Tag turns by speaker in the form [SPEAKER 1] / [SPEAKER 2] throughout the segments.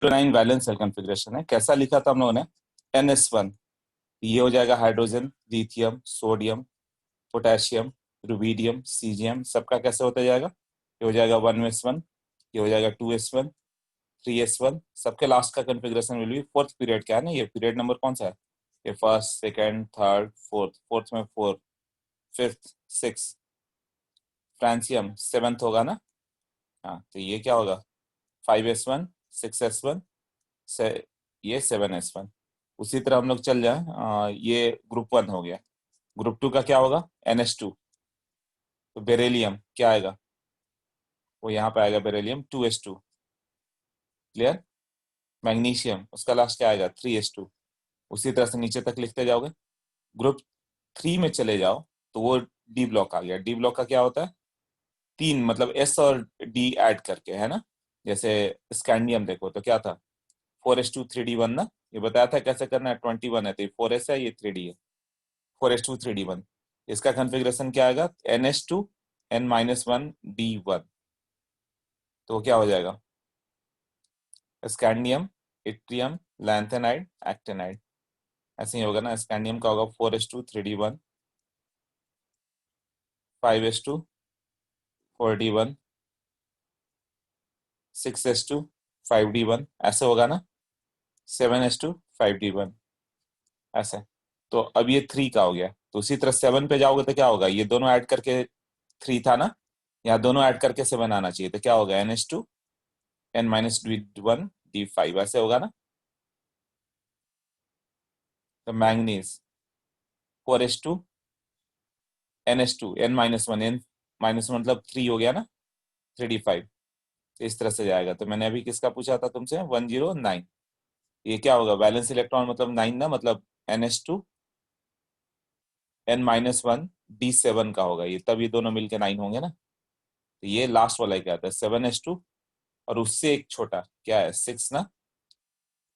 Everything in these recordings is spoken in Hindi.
[SPEAKER 1] 9 वैलेंस सेल कॉन्फ़िगरेशन है। कैसा लिखा था हम लोगों ने? NS1, ये हो जाएगा hydrogen, lithium, sodium, potassium, rubidium, caesium, सबका कैसे होता जाएगा? ये हो जाएगा 1s1, ये हो जाएगा 2s1, 3s1, सबके लास्ट का configuration will be fourth period. क्या है ना, ये पीरियड नंबर कौन सा है? ये first, second, third, fourth, fourth में 4, फिफ्थ, सिक्स, फ्रांसियम सेवेंथ होगा ना। हाँ, तो ये क्या होगा? 5s1, 6s1 से ये 7s1। उसी तरह हम लोग चल जाए, ये ग्रुप 1 हो गया। ग्रुप 2 का क्या होगा? NH2। तो बेरिलियम क्या आएगा? वो यहाँ पे आएगा बेरिलियम 2s2। क्लियर? मैग्नीशियम उसका लास्ट क्या आएगा? 3s2। उसी तरह से नीचे तक लिखते जाओगे। ग्रुप 3 में चले जाओ तो वो डी ब्लॉक आ गया। डी ब्लॉक का क्या होता है? 3 मतलब S और D ऐड करके, है ना। जैसे स्कैंडियम देखो तो क्या था? 4s2 3d1 ना। ये बताया था कैसे करना है। 21 है तो ये 4s है, ये 3d है। 4s2 3d1, इसका कॉन्फ़िगरेशन क्या आएगा? NH2 N-1 D1। तो वो क्या हो जाएगा? Scandium, yttrium, lanthanide, actinide. ऐसे ही होगा ना। स्कैंडियम का होगा 4s2 3d1, 5s2 4d1, 6s2 5d1, ऐसे होगा ना। 7s2 5d1, ऐसे। तो अब ये 3 का हो गया। तो उसी तरह 7 पे जाओगे तो क्या होगा? ये दोनों ऐड करके 3 था ना, यहाँ दोनों ऐड करके 7 आना चाहिए। तो क्या होगा? NH2 N-1 D5, ऐसे होगा ना। तो manganese 4s2 NH2 N-1, N-1 मतलब 3 हो गया ना, 3d5। तो इस तरह से जाएगा। तो मैंने अभी किसका पूछा था तुमसे? 109। ये क्या होगा? वैलेंस इलेक्ट्रॉन मतलब 9 ना, मतलब NH2 N-1 D7 का होगा ये। तब ये दोनों मिलके 9 होंगे ना। तो ये लास्ट वाला क्या आता है? 7s2, और उससे एक छोटा क्या है? 6 ना,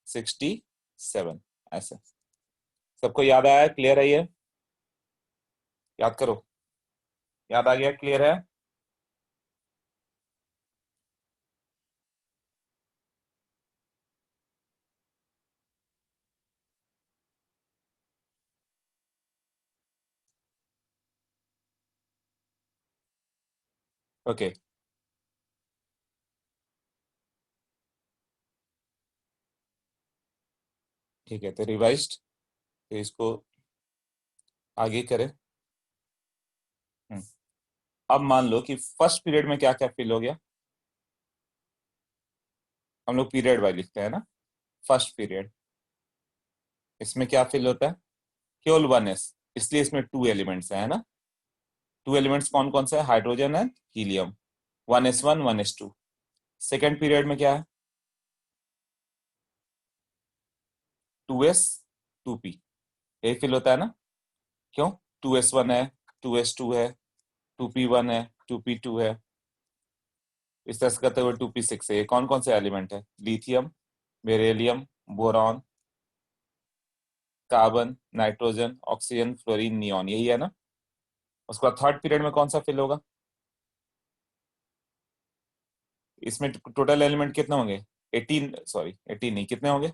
[SPEAKER 1] 67, ऐसे। सबको याद आया? क्लियर है ये? याद करो। याद आ गया? क्लियर है? ओके, ठीक है। तो रिवाइज्ड, तो इसको आगे करें। हम्म, अब मान लो कि फर्स्ट पीरियड में क्या क्या फिल हो गया। हम लोग पीरियड वाइज लिखते हैं ना। फर्स्ट पीरियड, इसमें क्या फिल होता है? केवल 1s, इसलिए इसमें 2 एलिमेंट्स है ना। 2 एलिमेंट्स कौन कौन से हैं? Hydrogen and helium. 1s1 1s2। Second period में क्या है? 2s 2p, यही फिल होता है ना। क्यों? 2s1 है, 2s2 है, 2p1 है, 2p2 है, इस तरह से करते हुए 2p6 है। ये कौन कौन से एलिमेंट है? Lithium, beryllium, boron, carbon, nitrogen, oxygen, fluorine, neon, यही है ना। उसके बाद थर्ड पीरियड में कौन सा फिल होगा? इसमें टोटल एलिमेंट कितने होंगे? 18, सॉरी 18 नहीं, कितने होंगे?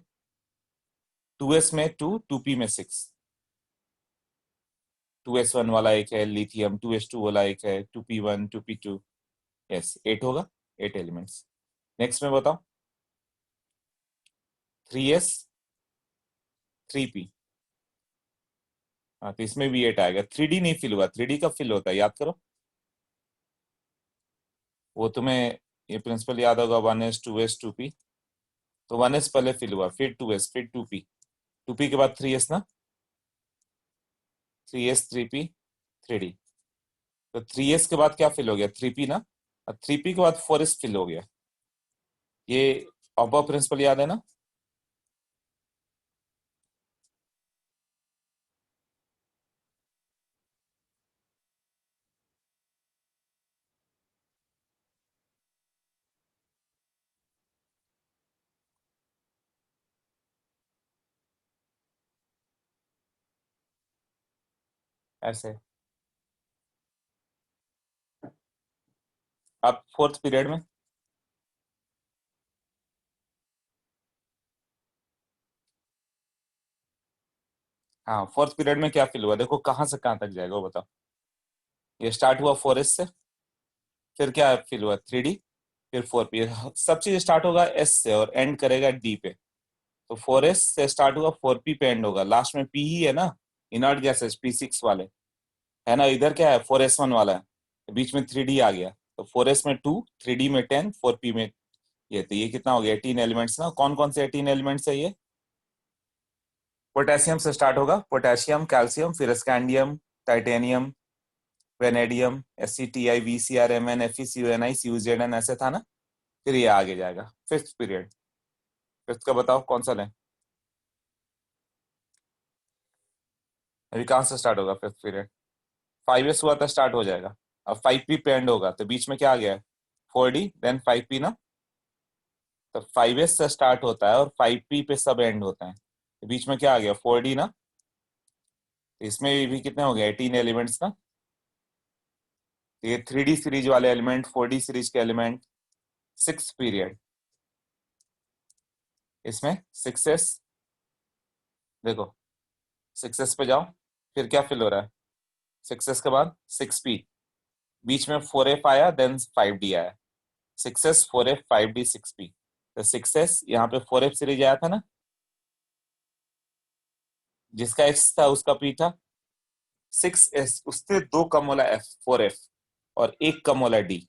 [SPEAKER 1] 2s में 2, 2p में 6। 2s1 वाला एक है लिथियम, 2s2 वाला एक है, 2p1, 2p2, यस 8 होगा। 8 एलिमेंट्स। नेक्स्ट में बताओ। 3s 3p, हाँ तो इसमें भी 8 आएगा। 3d नहीं फिल हुआ। 3d कब फिल होता है? याद करो। वो तुम्हें ये प्रिंसिपल याद होगा। 1s 2s 2p। तो 1s पहले फिल हुआ, फिर 2s, फिर 2p, 2p के बाद 3s ना। 3s 3p 3d। तो 3s के बाद क्या फिल हो गया? 3p ना। और 3p के बाद 4s फिल हो गया। ये ऑपा प्रिंसिपल याद है ना। ऐसे। अब फोर्थ पीरियड में हाँ, फोर्थ पीरियड में क्या फिल हुआ, देखो कहाँ से कहाँ तक जाएगा वो बताओ। ये स्टार्ट हुआ 4s से, फिर क्या फिल हुआ 3D, फिर 4p। सब चीज स्टार्ट होगा s से और एंड करेगा d पे। तो 4s से स्टार्ट हुआ 4p पे एंड होगा, लास्ट में p ही है ना, इनर्ट गैसेस p6 वाले, है ना। इधर क्या है 4s1 वाला है, बीच में 3D आ गया, तो 4s में 2, 3D में 10, 4p में ये। तो ये कितना हो गया 18 एलिमेंट्स ना। कौन कौन से 18 एलिमेंट्स है ये। पोटेशियम से स्टार्ट होगा, पोटेशियम, कैल्शियम, फिर scandium, titanium, vanadium, SCTI, VCr, Mn, FeCuNi, CuZn, ऐसे था ना। फिर ये आगे जाएगा फिफ्थ पीरियड। फिफ्थ का बताओ कौन सा लें। अभी कहाँ से स्टार्ट होगा फिफ्थ पीरियड। 5s हुआ था स्टार्ट हो जाएगा, अब 5p पे एंड होगा, तो बीच में क्या आ गया है 4D देन 5p ना। तो 5s से स्टार्ट होता है और 5p पे सब एंड होता है, तो बीच में क्या आ गया 4D ना। तो इसमें भी कितने हो गए 18 एलिमेंट्स ना। तो ये 3D सीरीज वाले एलिमेंट, 4D सीरीज के एलिमेंट, सिक्स पीरियड, इसमें 6s। देखो 6s पे जाओ, फिर क्या फिल हो रहा है 6s के बाद 6p, बीच में 4f आया देन 5d आया, 6s 4f 5d 6p। तो 6s यहाँ पे 4f सीरीज आया था ना, जिसका x था उसका p था। 6s उससे दो कम वाला f 4f, और एक कम वाला d।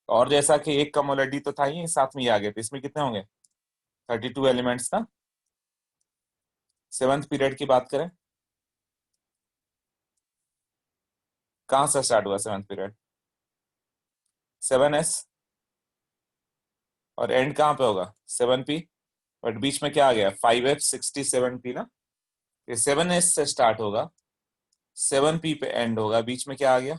[SPEAKER 1] और जैसा कि एक कम वाला d तो था ही, साथ में ही आ गए, तो इसमें कितने होंगे 32 एलिमेंट्स ना। सेवंथ पीरियड की बात करें, कहाँ से स्टार्ट हुआ सेवंथ पीरियड 7s, और एंड कहाँ पे होगा 7p। बट बीच में क्या आ गया 5f 67p ना। ये 7s से स्टार्ट होगा, 7p पे एंड होगा, बीच में क्या आ गया,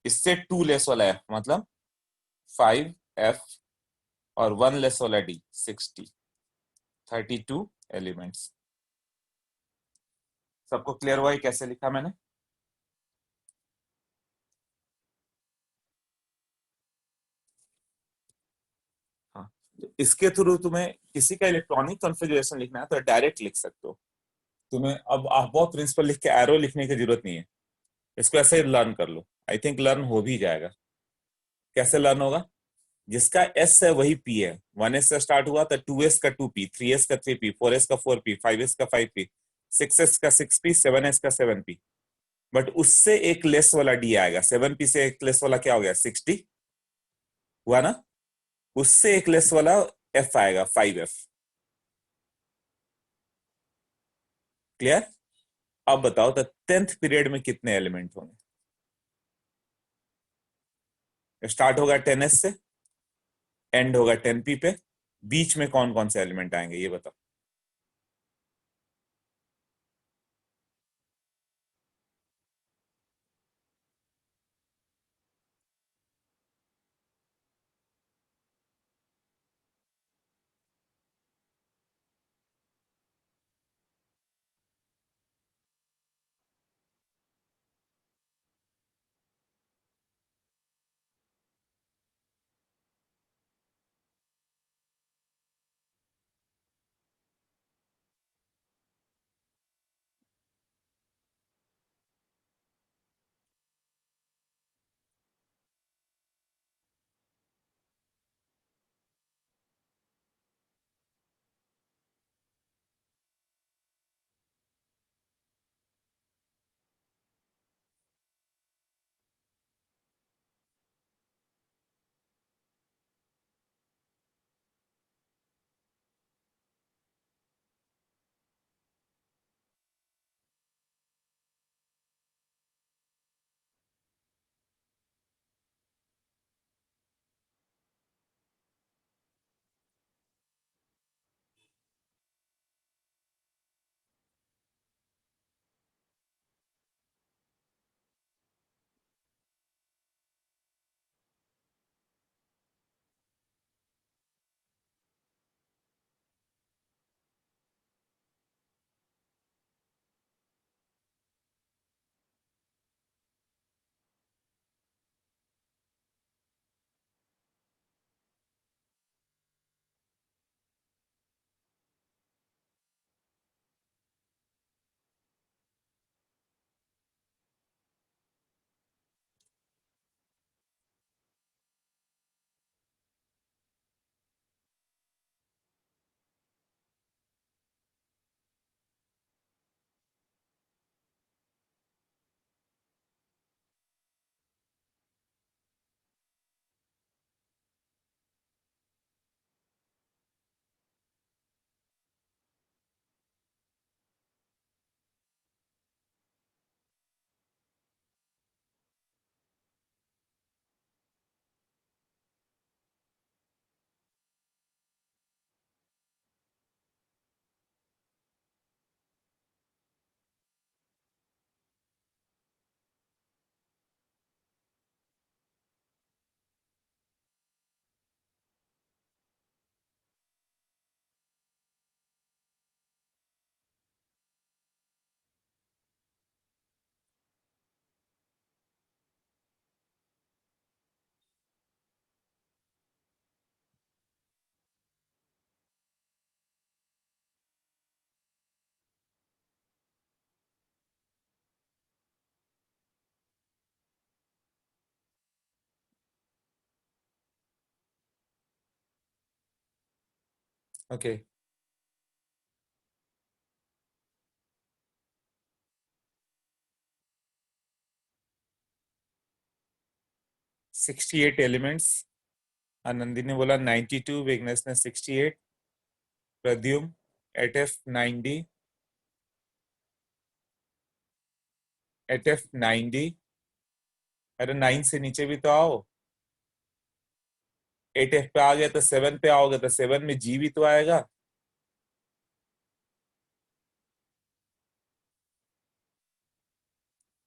[SPEAKER 1] इससे 2 लेस वाला f, मतलब 5f, और 1 लेस वाला d 60, 32 एलिमेंट्स। सबको क्लियर हुआ ये कैसे लिखा मैंने। हाँ, इसके थ्रू तुम्हें किसी का इलेक्ट्रॉनिक कॉन्फ़िगरेशन लिखना है तो डायरेक्ट लिख सकते हो। तुम्हें अब आप बहुत प्रिंसिपल लिख के एरो लिखने की जरूरत नहीं है, इसको ऐसे ही लर्न कर लो, आई थिंक लर्न हो भी जाएगा। कैसे लर्न होगा, जिसका एस है वही पी है। 1s से स्टार्ट हुआ तो 2s का 2p, 3s का 3p, 4s का 4p, 5s का 5p, 6s का 6p, 7s का 7p। बट उससे एक लेस वाला डी आएगा, 7p से एक लेस वाला क्या हो गया 60 हुआ ना। उससे एक लेस वाला एफ आएगा 5f। क्लियर। अब बताओ तो 10th पीरियड में कितने एलिमेंट होंगे। स्टार्ट होगा 10s से, एंड होगा 10p पे, बीच में कौन कौन से एलिमेंट आएंगे ये बताओ। Okay 68 elements. आनंदी ने बोला 92, विघ्नेश ने 68, Pradyum eight F 90, eight F 90। अरे 9 से नीचे भी तो आओ। 8 एफ पे आ गए तो 7 पे आओगे तो 7 में जी भी तो आएगा।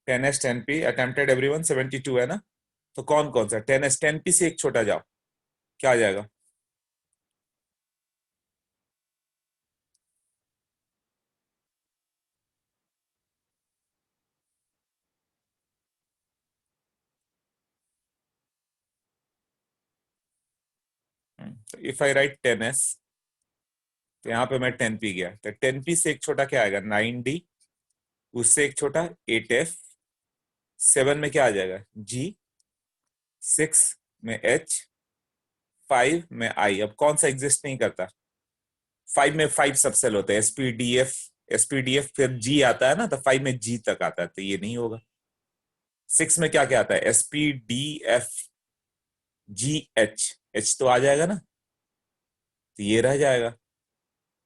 [SPEAKER 1] Ten S 10 P attempted everyone 72 है ना। तो कौन कौन सा 10 एस 10 पी से एक छोटा जाओ, क्या आ जाएगा? तो इफ आई राइट 10 एस, तो यहाँ पे मैं 10 पी गया, तो 10 पी से एक छोटा क्या आएगा? 9 डी। उससे एक छोटा 8 एफ। 7 में क्या आ जाएगा? जी। 6 में एच। 5 में आई। अब कौन सा एग्जिस्ट नहीं करता? 5 में 5 सबसेल होते हैं, एसपीडीएफ। एसपीडीएफ फिर जी आता है ना, तो 5 में जी तक आता है, तो ये नहीं होगा। 6 में क्या क्या आता है? एसपीडीएफ जी एच। एच तो आ जाएगा ना, तो ये रह जाएगा।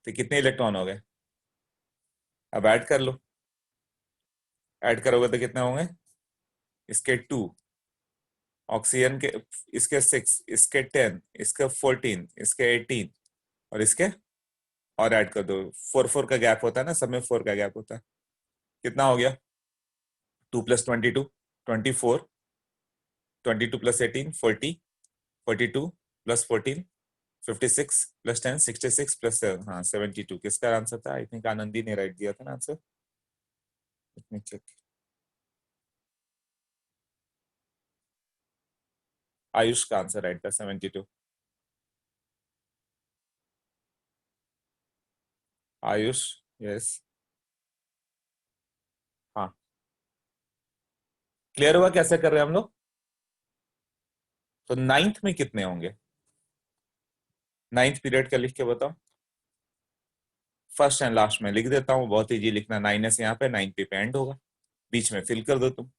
[SPEAKER 1] तो कितने इलेक्ट्रॉन हो गए? अब ऐड कर लो। ऐड करोगे तो कितने होंगे? इसके 2, ऑक्सीजन के इसके 6, इसके 10, इसके 14, इसके 18, और इसके, और ऐड कर दो। 4 4 का गैप होता है ना, सब में 4 का गैप होता है। कितना हो गया? 2 + 22 24, 22 + 18 40, 42 + 14 56 + 10 66 + 7, हाँ 72। किसका आंसर था? आई थिंक आनंदी ने राइट दिया था ना answer. Let me check. Ayush का आंसर राइट था 72। आयुष, यस। हाँ, क्लियर हुआ कैसे कर रहे हैं हम लोग? तो नाइन्थ में कितने होंगे? नाइन्थ पीरियड का लिख के बताओ। फर्स्ट एंड लास्ट में लिख देता हूँ, बहुत इजी लिखना। 9s यहाँ पे, 9 पे एंड होगा, बीच में फिल कर दो तुम।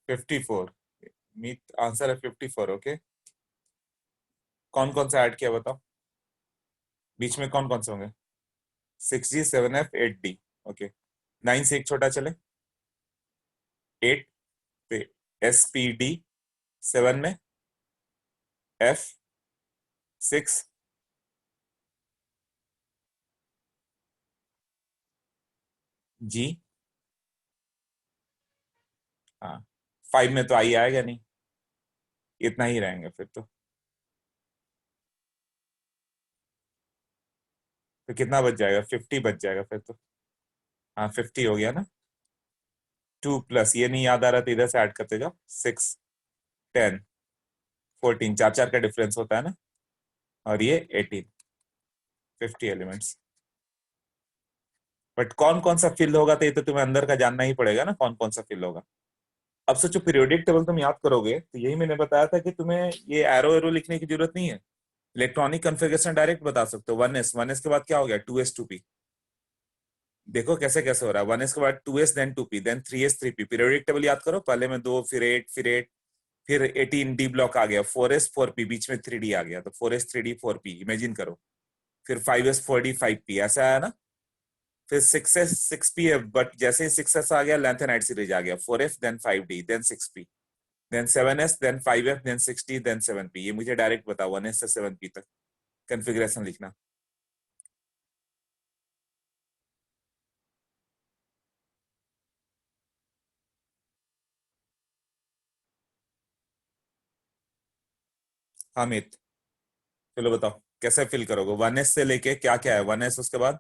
[SPEAKER 1] Fifty four. मीत आंसर है 54। ओके, कौन कौन सा ऐड किया बताओ? बीच में कौन कौन से होंगे? 6G 7F 8D। ओके, 9 से एक छोटा चले। 8 पे SPD। 7 में F। 6 G। हाँ, 5 में तो आई आएगा नहीं, इतना ही रहेंगे फिर तो कितना बच जाएगा? 50 बच जाएगा फिर तो। हाँ 50 हो गया ना। 2 प्लस ये नहीं याद आ रहा तो इधर से ऐड करते जाओ। 6 10 14, चार चार का डिफरेंस होता है ना, और ये 18। 50 एलिमेंट्स। बट कौन कौन सा फिल होगा तो ये तो तुम्हें अंदर का जानना ही पड़ेगा ना, कौन कौन सा फिल होगा। अब सोचो, पीरियोडिक टेबल तुम याद करोगे तो यही मैंने बताया था कि तुम्हें ये एरो एरो लिखने की जरूरत नहीं है। इलेक्ट्रॉनिक कन्फिग्रेशन डायरेक्ट बता सकते हो। 1s के बाद क्या हो गया? 2s 2p। देखो कैसे कैसे हो रहा है। 1s के बाद 2s then 2p then 3s 3p। Periodic table याद करो, पहले में 2, फिर 8, फिर 18 डी ब्लॉक आ गया, 4s 4p, बीच में 3d आ गया, तो 4s 3d 4p इमेजिन करो। फिर 5s 4d 5p ऐसा आया ना। फिर 6s 6p है, बट जैसे ही 6s आ गया लेंथेनाइट सीरीज आ गया, 4f then 5d then 6p। Then 7s, then 5f, then 60, then 7p। ये मुझे डायरेक्ट बताओ 1s से 7p तक कॉन्फ़िगरेशन लिखना। हामिद, चलो बताओ कैसे फिल करोगे। 1s से लेके क्या क्या है, 1s उसके बाद?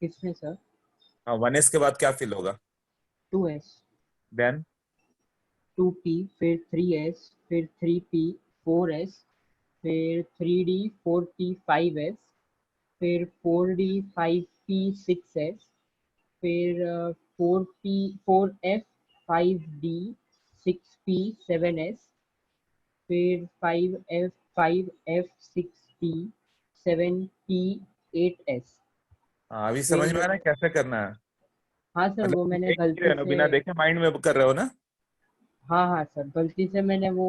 [SPEAKER 2] किसमें सर?
[SPEAKER 1] हाँ, 1s के बाद क्या फिल होगा?
[SPEAKER 2] 2s,
[SPEAKER 1] देन
[SPEAKER 2] 2p, फिर 3s, फिर 3p, 4s, फिर 3d, 4p, 5s, फिर 4d, 5p, 6s, फिर 4p, 4f, 5d, 6p, 7s, फिर 5f, 5f, 6p, 7p, 8s।
[SPEAKER 1] हाँ, अभी समझ में आ
[SPEAKER 2] फिर
[SPEAKER 1] रहा है कैसे करना है?
[SPEAKER 2] हाँ सर,
[SPEAKER 1] मतलब
[SPEAKER 2] वो
[SPEAKER 1] तुम
[SPEAKER 2] मैंने
[SPEAKER 1] देख ही रहे
[SPEAKER 2] गलती
[SPEAKER 1] हो ना,
[SPEAKER 2] से,
[SPEAKER 1] बिना देखे माइंड में कर रहे हो ना?
[SPEAKER 2] हाँ हाँ सर, गलती से मैंने वो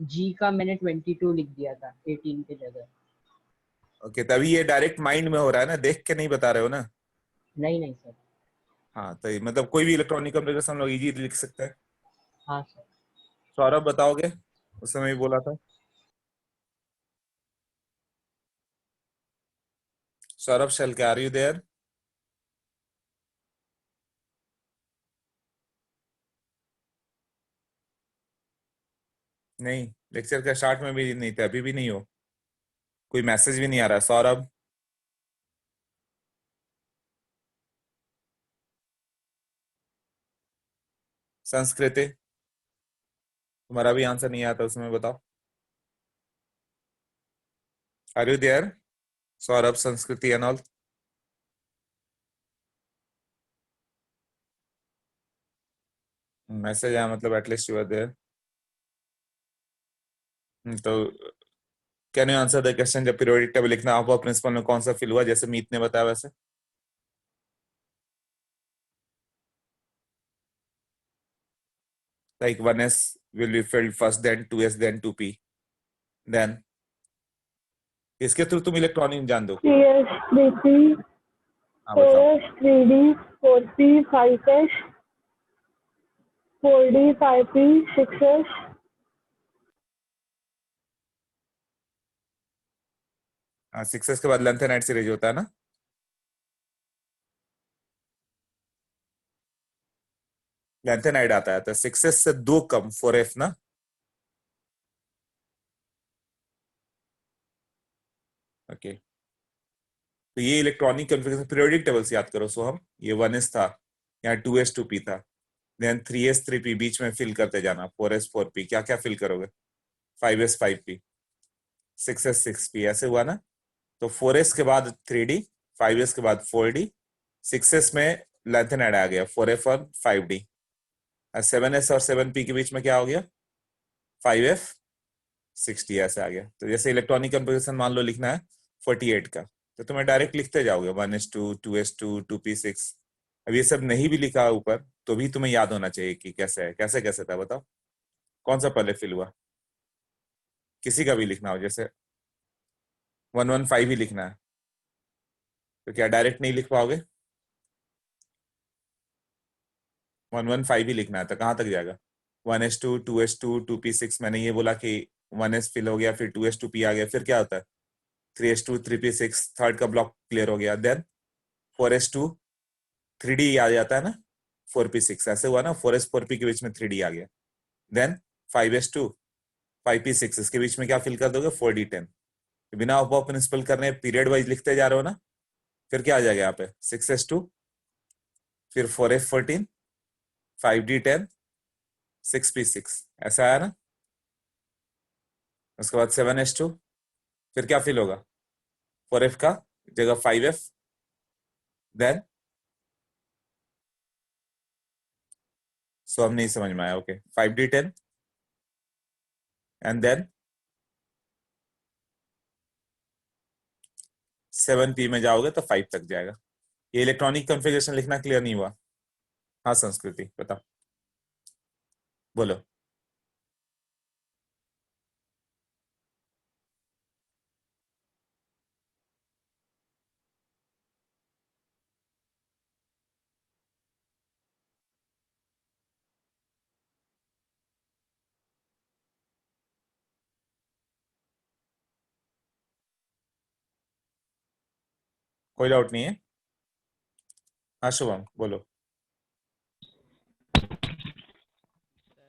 [SPEAKER 2] जी का मैंने 22 लिख दिया था 18 की जगह।
[SPEAKER 1] ओके, तभी ये डायरेक्ट माइंड में हो रहा है ना, देख के नहीं बता रहे हो ना।
[SPEAKER 2] नहीं नहीं सर।
[SPEAKER 1] हाँ, तो मतलब कोई भी इलेक्ट्रॉनिक कम्युनिकेशन हम लोग इजी लिख सकते हैं।
[SPEAKER 2] हाँ सर।
[SPEAKER 1] सौरभ बताओगे? उस समय भी बोला था। सौरभ शेल, के आर यू देयर? नहीं, लेक्चर के स्टार्ट में भी नहीं थे, अभी भी नहीं हो। कोई मैसेज भी नहीं आ रहा। सौरभ, संस्कृति, तुम्हारा भी आंसर नहीं आता उसमें, बताओ। Are you there? सौरभ, संस्कृति एंड ऑल। मैसेज आया मतलब एटलीस्ट यू आर देयर। तो can you answer the question, जब पीरियोडिक टेबल लिखना आप प्रिंसिपल में कौन सा फिल हुआ, जैसे मीत ने बताया वैसे? Like 1s will be filled first, then 2s, then 2p. Then इसके थ्रू तुम इलेक्ट्रॉनिक जान दो।
[SPEAKER 3] 3s, 3p,
[SPEAKER 1] हाँ बताओ।
[SPEAKER 3] 4s, 3d, 4p, 5s, 4d, 5p, 6s,
[SPEAKER 1] हाँ, 6s के बाद लेंथेनाइड सीरीज होता है ना। लेंथेनाइड आता है तो 6s से दो कम 4f ना। ओके, तो ये इलेक्ट्रॉनिक कॉन्फ़िगरेशन पीरियोडिक टेबल से याद करो। सो हम ये 1s था, यहाँ 2s 2p था, देन 3s 3p, बीच में फिल करते जाना 4s 4p। क्या क्या फिल करोगे? 5s 5p, 6s 6p, ऐसे हुआ ना। तो 4s के बाद 3d, 5s के बाद 4d, 6s में लेंथेनाइड आ गया 4f और 5d, 7s और 7p के बीच में क्या हो गया? 5f 60 ऐसे आ गया। तो जैसे इलेक्ट्रॉनिक कंपोजिशन मान लो लिखना है 48 का, तो तुम्हें डायरेक्ट लिखते जाओगे 1s2, 2s2, 2p6। अब ये सब नहीं भी लिखा ऊपर तो भी तुम्हें याद होना चाहिए कि कैसे है, कैसे कैसे था, बताओ कौन सा पहले फिल हुआ। किसी का भी लिखना हो, जैसे 115 ही लिखना है तो क्या डायरेक्ट नहीं लिख पाओगे? 115 ही लिखना है तो कहाँ तक जाएगा? 1s2, 2s2, 2p6। मैंने ये बोला कि 1s फिल हो गया, फिर 2s 2p आ गया, फिर क्या होता है? 3s2, 3p6, थर्ड का ब्लॉक क्लियर हो गया। देन 4s2, 3d आ जाता है ना, 4p6 ऐसे हुआ ना, 4s 4p के बीच में 3d आ गया। देन 5s2, 5p6, इसके बीच में क्या फिल कर दोगे? 4d10। बिना ऑफ प्रिंसिपल करने पीरियड वाइज लिखते जा रहे हो ना, फिर क्या आ जाएगा यहाँ पे? 6s2, फिर 4f14, 5d10, 6p6, ऐसा आया ना। उसके बाद 7s2, फिर क्या फिल होगा? 4f का जगह 5f, देन सो हम नहीं समझ में आया। Okay, 5d10 and then 7p में जाओगे तो 5 तक जाएगा। ये इलेक्ट्रॉनिक कॉन्फ़िगरेशन लिखना क्लियर नहीं हुआ? हाँ संस्कृति बताओ, बोलो। कोई डाउट नहीं है? हाँ शुभम बोलो।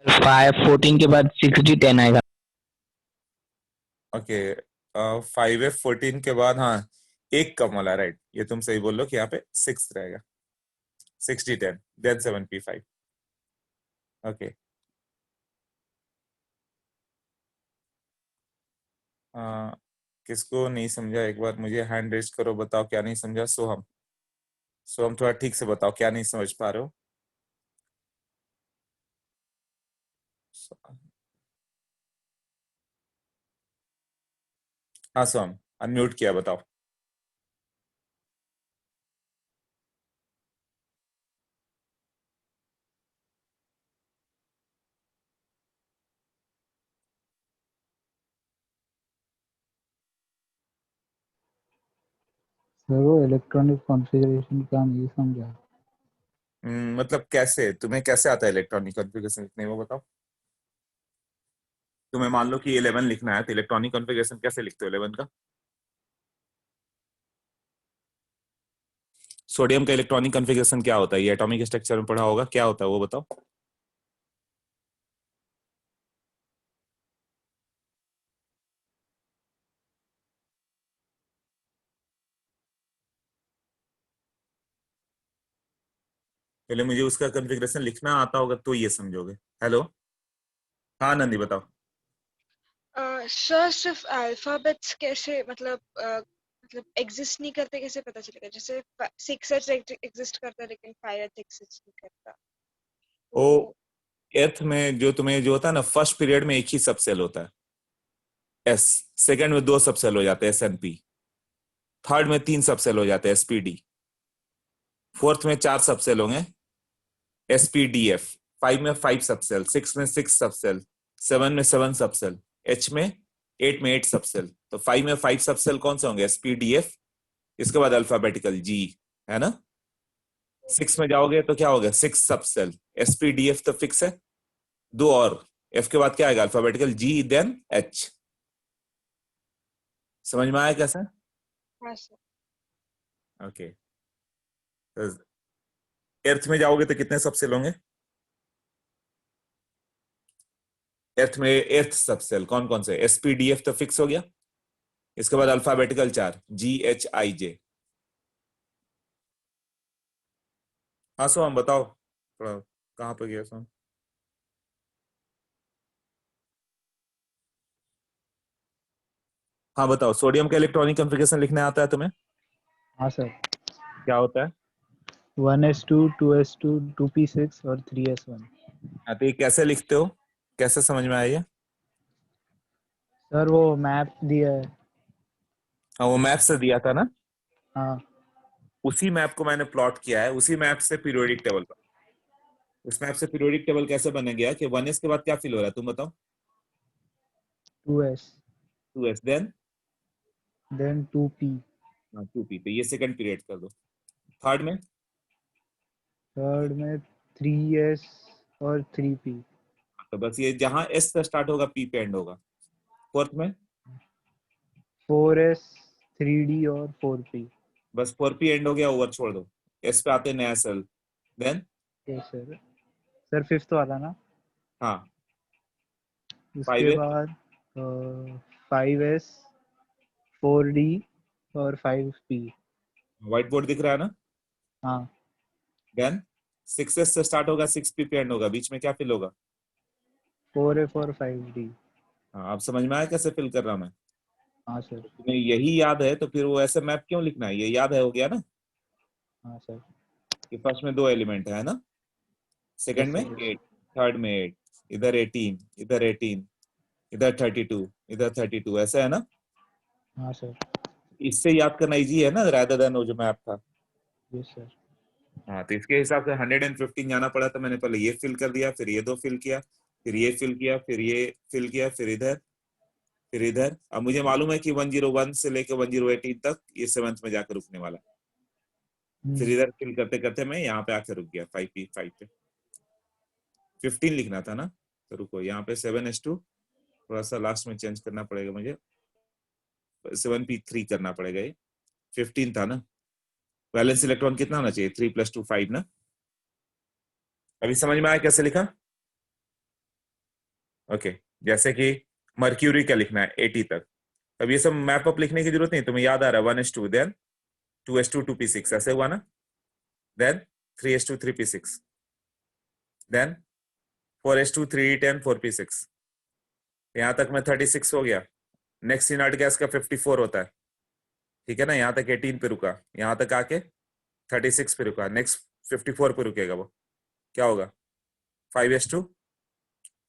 [SPEAKER 4] 5 14 के बाद 6D 10 आएगा।
[SPEAKER 1] ओके 5F14 के बाद हाँ एक कम वाला, राइट, ये तुम सही बोल लो कि यहाँ पे 6 रहेगा, 6D 10 देन 7P5। ओके किसको नहीं समझा एक बार मुझे हैंड रेज करो, बताओ क्या नहीं समझा। सोहम, सोहम थोड़ा ठीक से बताओ क्या नहीं समझ पा रहे हो। हाँ सोहम अनम्यूट किया, बताओ।
[SPEAKER 5] सर वो इलेक्ट्रॉनिक कॉन्फ़िगरेशन का नहीं समझा।
[SPEAKER 1] मतलब कैसे, तुम्हें कैसे आता है इलेक्ट्रॉनिक कॉन्फ़िगरेशन लिखने, वो बताओ। तुम्हें मान लो कि 11 लिखना है तो इलेक्ट्रॉनिक कॉन्फ़िगरेशन कैसे लिखते हो 11 का? सोडियम का इलेक्ट्रॉनिक कॉन्फ़िगरेशन क्या होता है, ये एटॉमिक स्ट्रक्चर में पढ़ा होगा, क्या होता है वो बताओ। पहले मुझे उसका कॉन्फ़िगरेशन लिखना आता होगा तो ये समझोगे। हेलो हाँ नंदी बताओ।
[SPEAKER 6] सर सिर्फ अल्फाबेट्स कैसे मतलब एग्जिस्ट नहीं करते, कैसे पता चलेगा? जैसे 6H एग्जिस्ट करता है लेकिन 5H एग्जिस्ट नहीं करता।
[SPEAKER 1] ओ
[SPEAKER 6] तो
[SPEAKER 1] एर्थ में जो तुम्हें जो होता है ना, फर्स्ट पीरियड में एक ही सबसेल होता है एस, सेकंड में 2 सबसेल हो जाते हैं SNP, थर्ड में 3 सबसेल हो जाते हैं SPD, फोर्थ में 4 सबसेल होंगे SPDF, 5 में 5 सबसेल, 6 में 6 सबसेल, 7 में 7 सबसेल, H में 8 में 8 सबसेल। तो 5 में 5 सबसेल कौन से होंगे? SPDF, इसके बाद अल्फाबेटिकल G, है ना। 6 में जाओगे तो क्या होगा? 6 सबसेल, SPDF तो फिक्स है, 2 और F के बाद क्या आएगा? Alphabetical G then H। समझ में आया कैसे?
[SPEAKER 6] हाँ सर।
[SPEAKER 1] ओके एर्थ में जाओगे तो कितने सबसेल होंगे? एर्थ में एर्थ सबसेल कौन कौन से? SPDF तो फिक्स हो गया, इसके बाद अल्फाबेटिकल 4 GHIJ। हाँ सोहम बताओ थोड़ा, कहाँ पे गया सोहम? हाँ बताओ, सोडियम का इलेक्ट्रॉनिक कॉन्फ़िगरेशन लिखने आता है तुम्हें?
[SPEAKER 5] हाँ सर।
[SPEAKER 1] क्या होता है?
[SPEAKER 5] 1s2 2s2 2p6 और 3s1।
[SPEAKER 1] हाँ, तो ये कैसे लिखते हो, कैसे समझ में आया ये?
[SPEAKER 5] सर वो मैप दिया है।
[SPEAKER 1] हाँ वो मैप से दिया था ना,
[SPEAKER 5] हाँ
[SPEAKER 1] उसी मैप को मैंने प्लॉट किया है, उसी मैप से पीरियोडिक टेबल पर। उस मैप से पीरियोडिक टेबल कैसे बन गया कि 1s के बाद क्या फिल हो रहा है तुम बताओ?
[SPEAKER 5] 2s
[SPEAKER 1] 2s then
[SPEAKER 5] then 2p
[SPEAKER 1] 2p, तो ये सेकंड पीरियड कर दो। थर्ड में
[SPEAKER 5] थर्ड में 3s और 3p
[SPEAKER 1] तो बस ये जहां S से स्टार्ट होगा P पे एंड होगा। फोर्थ में
[SPEAKER 5] 4s 3d और 4p।
[SPEAKER 1] बस 4p एंड हो गया, ओवर छोड़ दो, S पे आते हैं नया cell then.
[SPEAKER 5] Yes sir. Sir fifth वाला ना,
[SPEAKER 1] हाँ
[SPEAKER 5] उसके
[SPEAKER 1] 5s,
[SPEAKER 5] बाद 5s 4d और 5p।
[SPEAKER 1] व्हाइट बोर्ड दिख रहा है ना।
[SPEAKER 5] हाँ
[SPEAKER 1] देन 6s से स्टार्ट होगा, 6p पे एंड होगा, बीच में क्या फिल होगा?
[SPEAKER 5] 4f और 5d।
[SPEAKER 1] हाँ अब समझ में आया कैसे फिल कर रहा हूं मैं?
[SPEAKER 5] हाँ सर।
[SPEAKER 1] तुम्हें यही याद है तो फिर वो ऐसे मैप क्यों लिखना है, ये याद है, हो गया ना
[SPEAKER 5] हाँ सर।
[SPEAKER 1] कि फर्स्ट में 2 एलिमेंट है ना, सेकंड
[SPEAKER 5] यस
[SPEAKER 1] में
[SPEAKER 5] सर।
[SPEAKER 1] 8, थर्ड में 8, इधर 18, इधर 18, इधर 32, इधर 32, ऐसा है ना।
[SPEAKER 5] हाँ सर।
[SPEAKER 1] इससे याद करना इजी है ना, रादर देन वो जो मैप था।
[SPEAKER 5] Yes sir.
[SPEAKER 1] हाँ तो इसके हिसाब से 115 जाना पड़ा, तो मैंने पहले ये फिल कर दिया, फिर ये 2 फिल किया, फिर ये फिल किया, फिर ये फिल किया, फिर इधर, फिर इधर। अब मुझे मालूम है कि 101 से लेकर 1018 तक ये 7th में जाकर रुकने वाला, फिर इधर फिल करते करते मैं यहाँ पे आकर रुक गया 5p5 पे। 15 लिखना था ना, तो रुको यहाँ पे 7s2, थोड़ा सा लास्ट में चेंज करना पड़ेगा मुझे, 7p3 करना पड़ेगा, ये 15 था ना, वैलेंस इलेक्ट्रॉन कितना होना चाहिए? 3 + 2 5 ना। अभी समझ में आया कैसे लिखा? ओके, जैसे कि मर्क्यूरी का लिखना है 80 तक, अब ये सब मैप अप लिखने की जरूरत नहीं, तुम्हें याद आ रहा है 1s2 देन 2s2 2p6 ऐसे हुआ ना, then 3s2 3p6 then 4s2 3d10 4p6, यहां तक में 36 हो गया। नेक्स्ट इनर्ट गैस का 54 होता है, ठीक है ना, यहां तक 18 पे रुका, यहां तक आके 36 पे रुका, नेक्स्ट 54 पे रुकेगा, वो क्या होगा? 5s2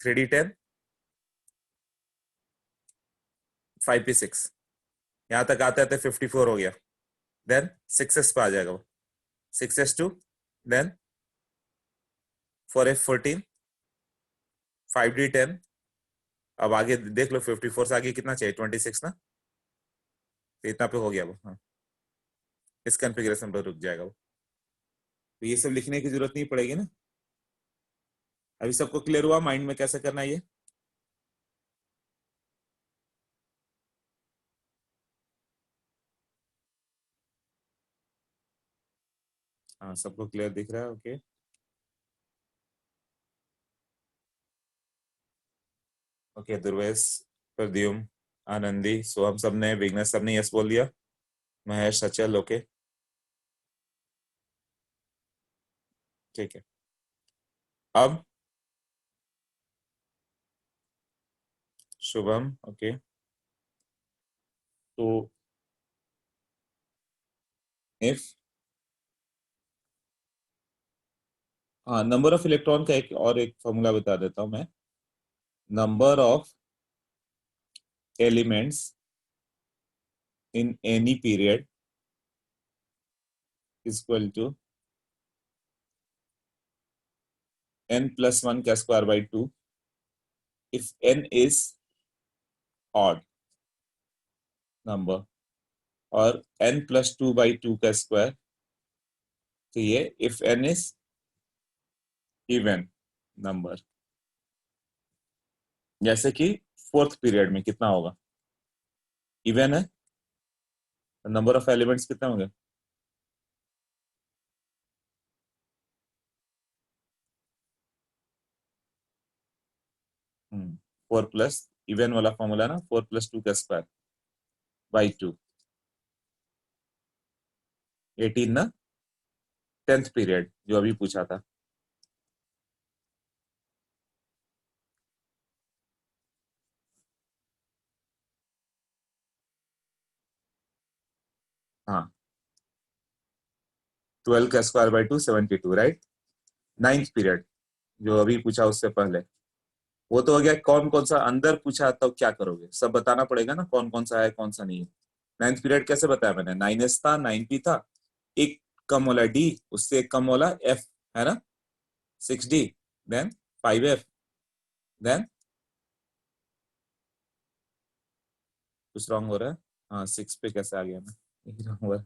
[SPEAKER 1] 3d10 5p6, यहां तक आते आते 54 हो गया, देन 6s पे आ जाएगा वो, 6s2 देन 4f14 5d10, अब आगे देख लो 54 से आगे कितना चाहिए? 26 ना, तो इतना पे हो गया वो। हाँ, इस कॉन्फ़िगरेशन पर रुक जाएगा वो, तो ये सब लिखने की जरूरत नहीं पड़ेगी ना। अभी सबको क्लियर हुआ माइंड में कैसे करना है ये? हाँ, सबको क्लियर दिख रहा है? ओके, ओके, दुर्वेश, प्रद्युम, आनंदी, सोहम सबने, विघ्नेश सबने यस बोल दिया, महेश, अचल, ओके, ठीक है। अब शुभम, ओके, तो इफ, हाँ, नंबर ऑफ इलेक्ट्रॉन का एक फॉर्मूला बता देता हूं मैं, number of elements in any period is equal to n+1 का square by 2 if n is odd number, और n+2/2 का स्क्वायर, तो ये if n is even number. जैसे कि फोर्थ पीरियड में कितना होगा? इवन है, नंबर ऑफ एलिमेंट्स कितना होंगे? फोर प्लस इवन वाला फॉर्मूला ना, 4+2 का स्क्वायर बाई 2, 18 ना, 10th पीरियड जो अभी पूछा था। हाँ, 12 का square by 2 72, right. 9th period जो अभी पूछा उससे पहले, वो तो हो गया। कौन कौन सा अंदर पूछा तो क्या करोगे? सब बताना पड़ेगा ना, कौन कौन सा है कौन सा नहीं है। 9th पीरियड कैसे बताया मैंने? 9s था, 9p था, एक कम वाला d, उससे एक कम वाला f, है ना, 6d, देन 5f, देन कुछ रॉन्ग हो रहा है। हाँ, 6 पे कैसे आ गया मैं, यही wrong हुआ है।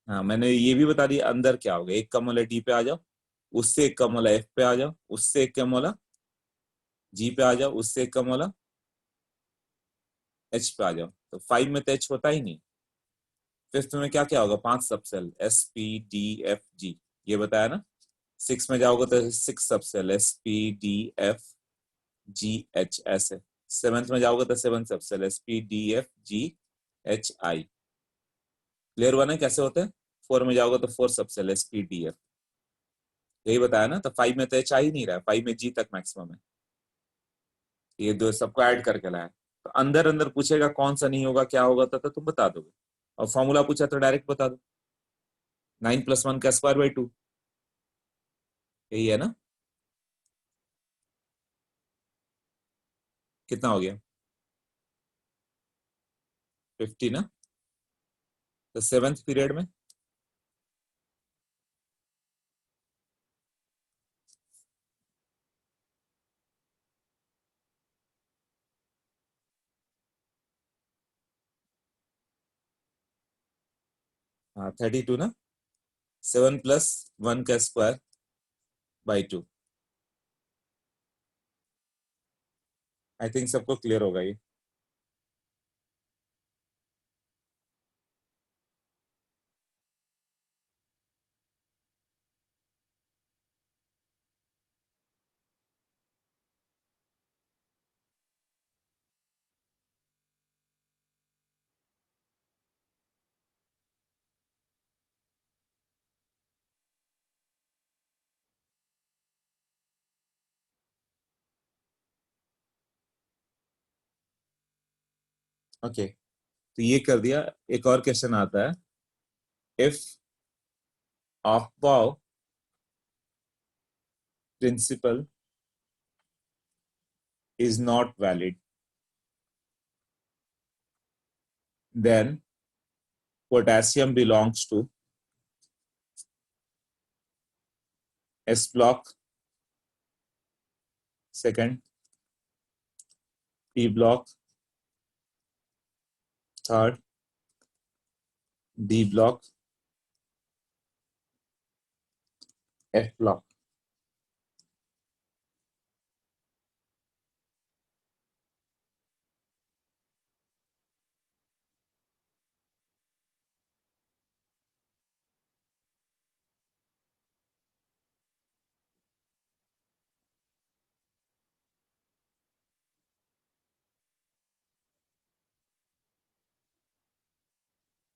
[SPEAKER 1] हाँ, मैंने ये भी बता दिया अंदर क्या होगा, एक कम वाला d पे आ जाओ, उससे एक कम वाला f पे आ जाओ, उससे एक कम वाला g पे आ जाओ, उससे एक कम वाला h पे आ जाओ, तो 5 में तो h होता ही नहीं। फिफ्थ में क्या क्या होगा? 5 subshell s p d f g, ये बताया ना। 6 में जाओगे तो 6 subshell s p d f g h, ऐसे। 7th में जाओगे तो 7 subshell s p d f g h i, clear हुआ ना कैसे होते हैं। 4 में जाओगे तो 4 subshell s p d f, यही बताया ना। तो 5 में तो h आ ही नहीं रहा है, 5 में g तक मैक्सिमम है, ये दो सबको ऐड करके लाया। तो अंदर अंदर पूछेगा कौन सा नहीं होगा क्या होगा, तो तुम बता दोगे, और फॉर्मूला पूछा तो डायरेक्ट बता दो, 9+1 का स्क्वायर बाई 2, यही है ना। कितना हो गया? 50 ना। तो 7th पीरियड में हाँ 32 ना, 7+1 का स्क्वायर बाई 2। आई थिंक सबको क्लियर होगा ये। ओके, तो ये कर दिया। एक और क्वेश्चन आता है, if Aufbau principle is not valid, then potassium belongs to S block, second, P block, third, D block, F block.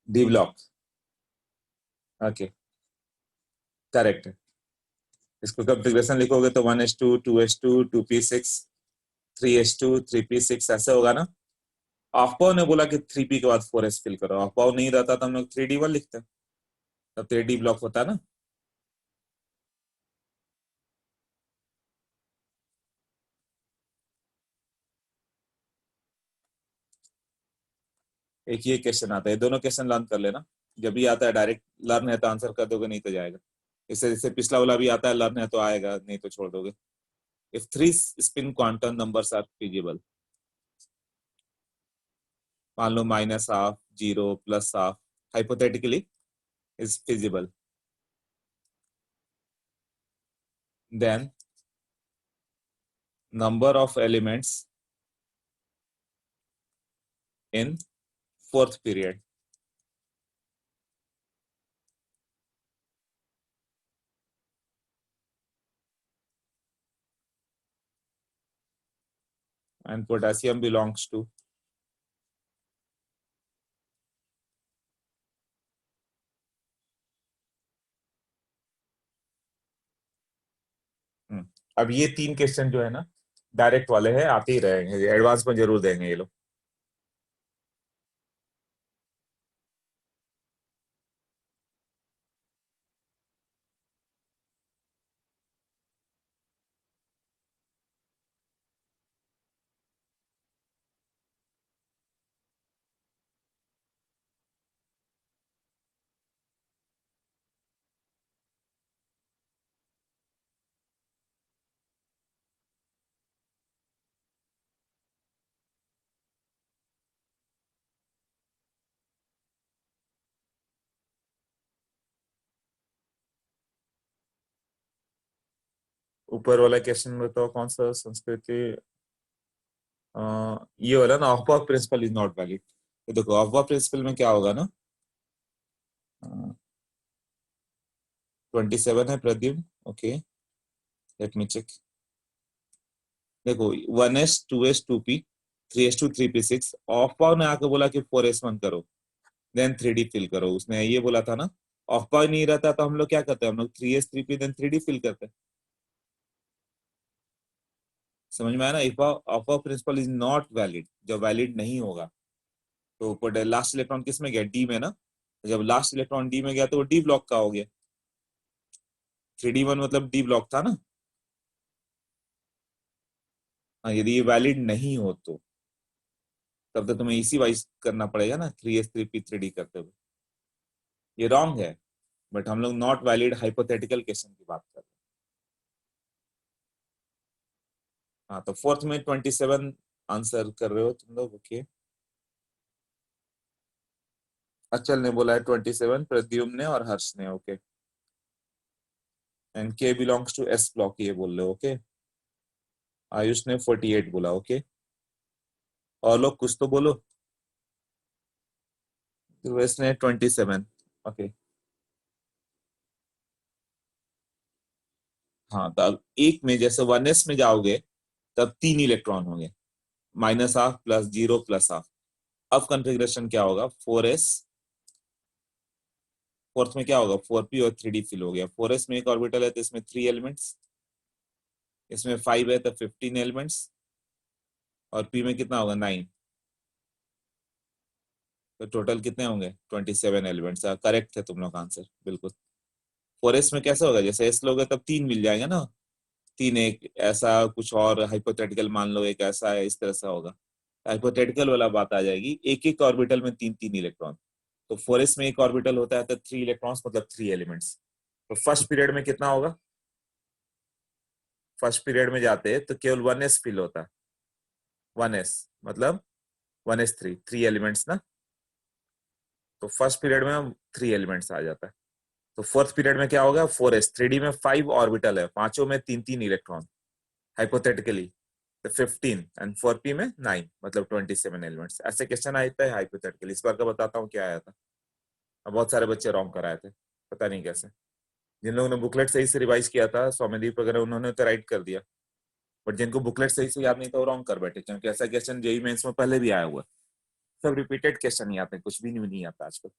[SPEAKER 1] D block. Okay, correct है। इसको कॉन्फ़िगरेशन लिखोगे तो 1s2 2s2 2p6 3s2 3p6 ऐसे होगा ना। ऑफपाव ने बोला कि 3p के बाद 4s फिल करो, ऑफपाव नहीं रहता तो हम लोग 3d1 लिखते हैं, तब 3d ब्लॉक होता है ना। एक ये क्वेश्चन आता है, दोनों क्वेश्चन लर्न कर लेना। जब भी आता है डायरेक्ट लर्न है तो आंसर कर दोगे, नहीं तो जाएगा। इससे जैसे पिछला वाला भी आता है, लर्न है तो आएगा, नहीं तो छोड़ दोगे। If 3 spin quantum numbers are feasible, मान लो -half, 0, +half, hypothetically is feasible, then number of elements in fourth period. And potassium belongs to अब ये 3 क्वेश्चन जो है ना डायरेक्ट वाले हैं, आते ही रहेंगे, एडवांस में जरूर देंगे ये लोग। ऊपर वाला क्वेश्चन बताओ कौन सा, संस्कृति, ये वाला ना, Aufbau principle is not valid. तो देखो ऑफ प्रिंसिपल में क्या होगा ना, 27 है Pradyumna, okay, let me check. देखो 1s 2s 2p 3s2 3p6, of power ने आके बोला कि 4s1 करो, देन 3d फिल करो। उसने ये बोला था ना, ऑफ पावर नहीं रहता तो हम लोग क्या करते हैं, हम लोग 3s 3p then 3d fill करते हैं। समझ में आया ना। If Aufbau principle is not valid, जब वैलिड नहीं होगा तो लास्ट इलेक्ट्रॉन किस में गया, डी में ना। जब लास्ट इलेक्ट्रॉन डी में गया तो वो डी ब्लॉक का हो गया। 3d1 मतलब डी ब्लॉक था ना। हाँ, यदि ये वैलिड नहीं हो तो तब तो तुम्हें इसी वाइज करना पड़ेगा ना, 3s 3p 3d करते हुए। ये रॉन्ग है, बट हम लोग नॉट वैलिड हाइपोथेटिकल क्वेश्चन की बात कर रहे हैं। हाँ, तो फोर्थ में 27 आंसर कर रहे हो तुम लोग, ओके। अचल ने बोला है 27, प्रद्युम्न ने और हर्ष ने, ओके। एंड के बिलोंग्स टू एस ब्लॉक, ये बोल रहे हो, ओके। आयुष ने 48 बोला, ओके। और लोग कुछ तो बोलो। ध्रुवेश ने 27, ओके। हाँ, तो अब एक में जैसे 1s में जाओगे तब 3 इलेक्ट्रॉन होंगे, -half +0 +half। अब कॉन्फ़िगरेशन क्या होगा, 4s, फोर्थ में क्या होगा, 4p और 3d फिल हो गया। 4s में एक ऑर्बिटल है तो इसमें 3 एलिमेंट्स, इसमें 5 है तो 15 एलिमेंट्स, और p में कितना होगा, 9। तो टोटल कितने होंगे 27 एलिमेंट्स। करेक्ट है तुम लोग का आंसर बिल्कुल। 4s में कैसे होगा, जैसे s लोगे तब 3 मिल जाएंगे ना, 3 एक ऐसा कुछ और हाइपोथेटिकल मान लो एक ऐसा है, इस तरह से होगा। हाइपोथेटिकल वाला बात आ जाएगी, एक एक ऑर्बिटल में 3 इलेक्ट्रॉन। तो 4s में एक ऑर्बिटल होता है तो 3 इलेक्ट्रॉन्स मतलब 3 एलिमेंट्स। तो फर्स्ट पीरियड में कितना होगा, फर्स्ट पीरियड में जाते हैं तो केवल 1s फिल होता है। 1s मतलब 1s3 3 एलिमेंट्स ना, तो फर्स्ट पीरियड में 3 एलिमेंट्स आ जाता है। तो फोर्थ पीरियड में क्या होगा, 4s 3d में 5 ऑर्बिटल है, पांचों में 3 इलेक्ट्रॉन हाइपोथेटिकली, तो 15 एंड 4p में 9 मतलब 27 एलिमेंट्स। ऐसे क्वेश्चन आते हैं हाइपोथेटिकली। इस बार का बताता हूँ क्या आया था। अब बहुत सारे बच्चे रॉन्ग कराए थे, पता नहीं कैसे। जिन लोगों ने बुकलेट सही से रिवाइज किया था, सौम्यदीप वगैरह, उन्होंने तो राइट कर दिया, बट जिनको बुकलेट सही से याद नहीं था वो रॉन्ग कर बैठे, क्योंकि ऐसा क्वेश्चन जेईई मेंस में पहले भी आया हुआ है। सब रिपीटेड क्वेश्चन ही आते हैं, कुछ भी नहीं आता आजकल।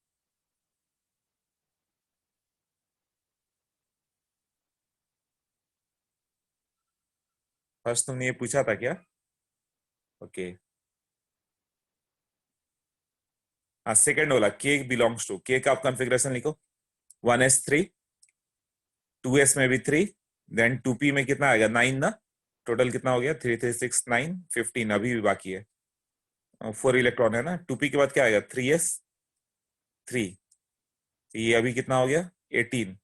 [SPEAKER 1] फर्स्ट तुमने ये पूछा था क्या? ओके हाँ, सेकंड वाला के बिलोंग्स टू, के का आप कॉन्फ़िगरेशन लिखो 1s3, 2s में भी 3, देन 2p में कितना आएगा 9 ना, टोटल कितना हो गया 3 3 6 9 15, अभी भी बाकी है 4 इलेक्ट्रॉन है ना। 2p के बाद क्या आएगा 3s 3, ये अभी कितना हो गया 18,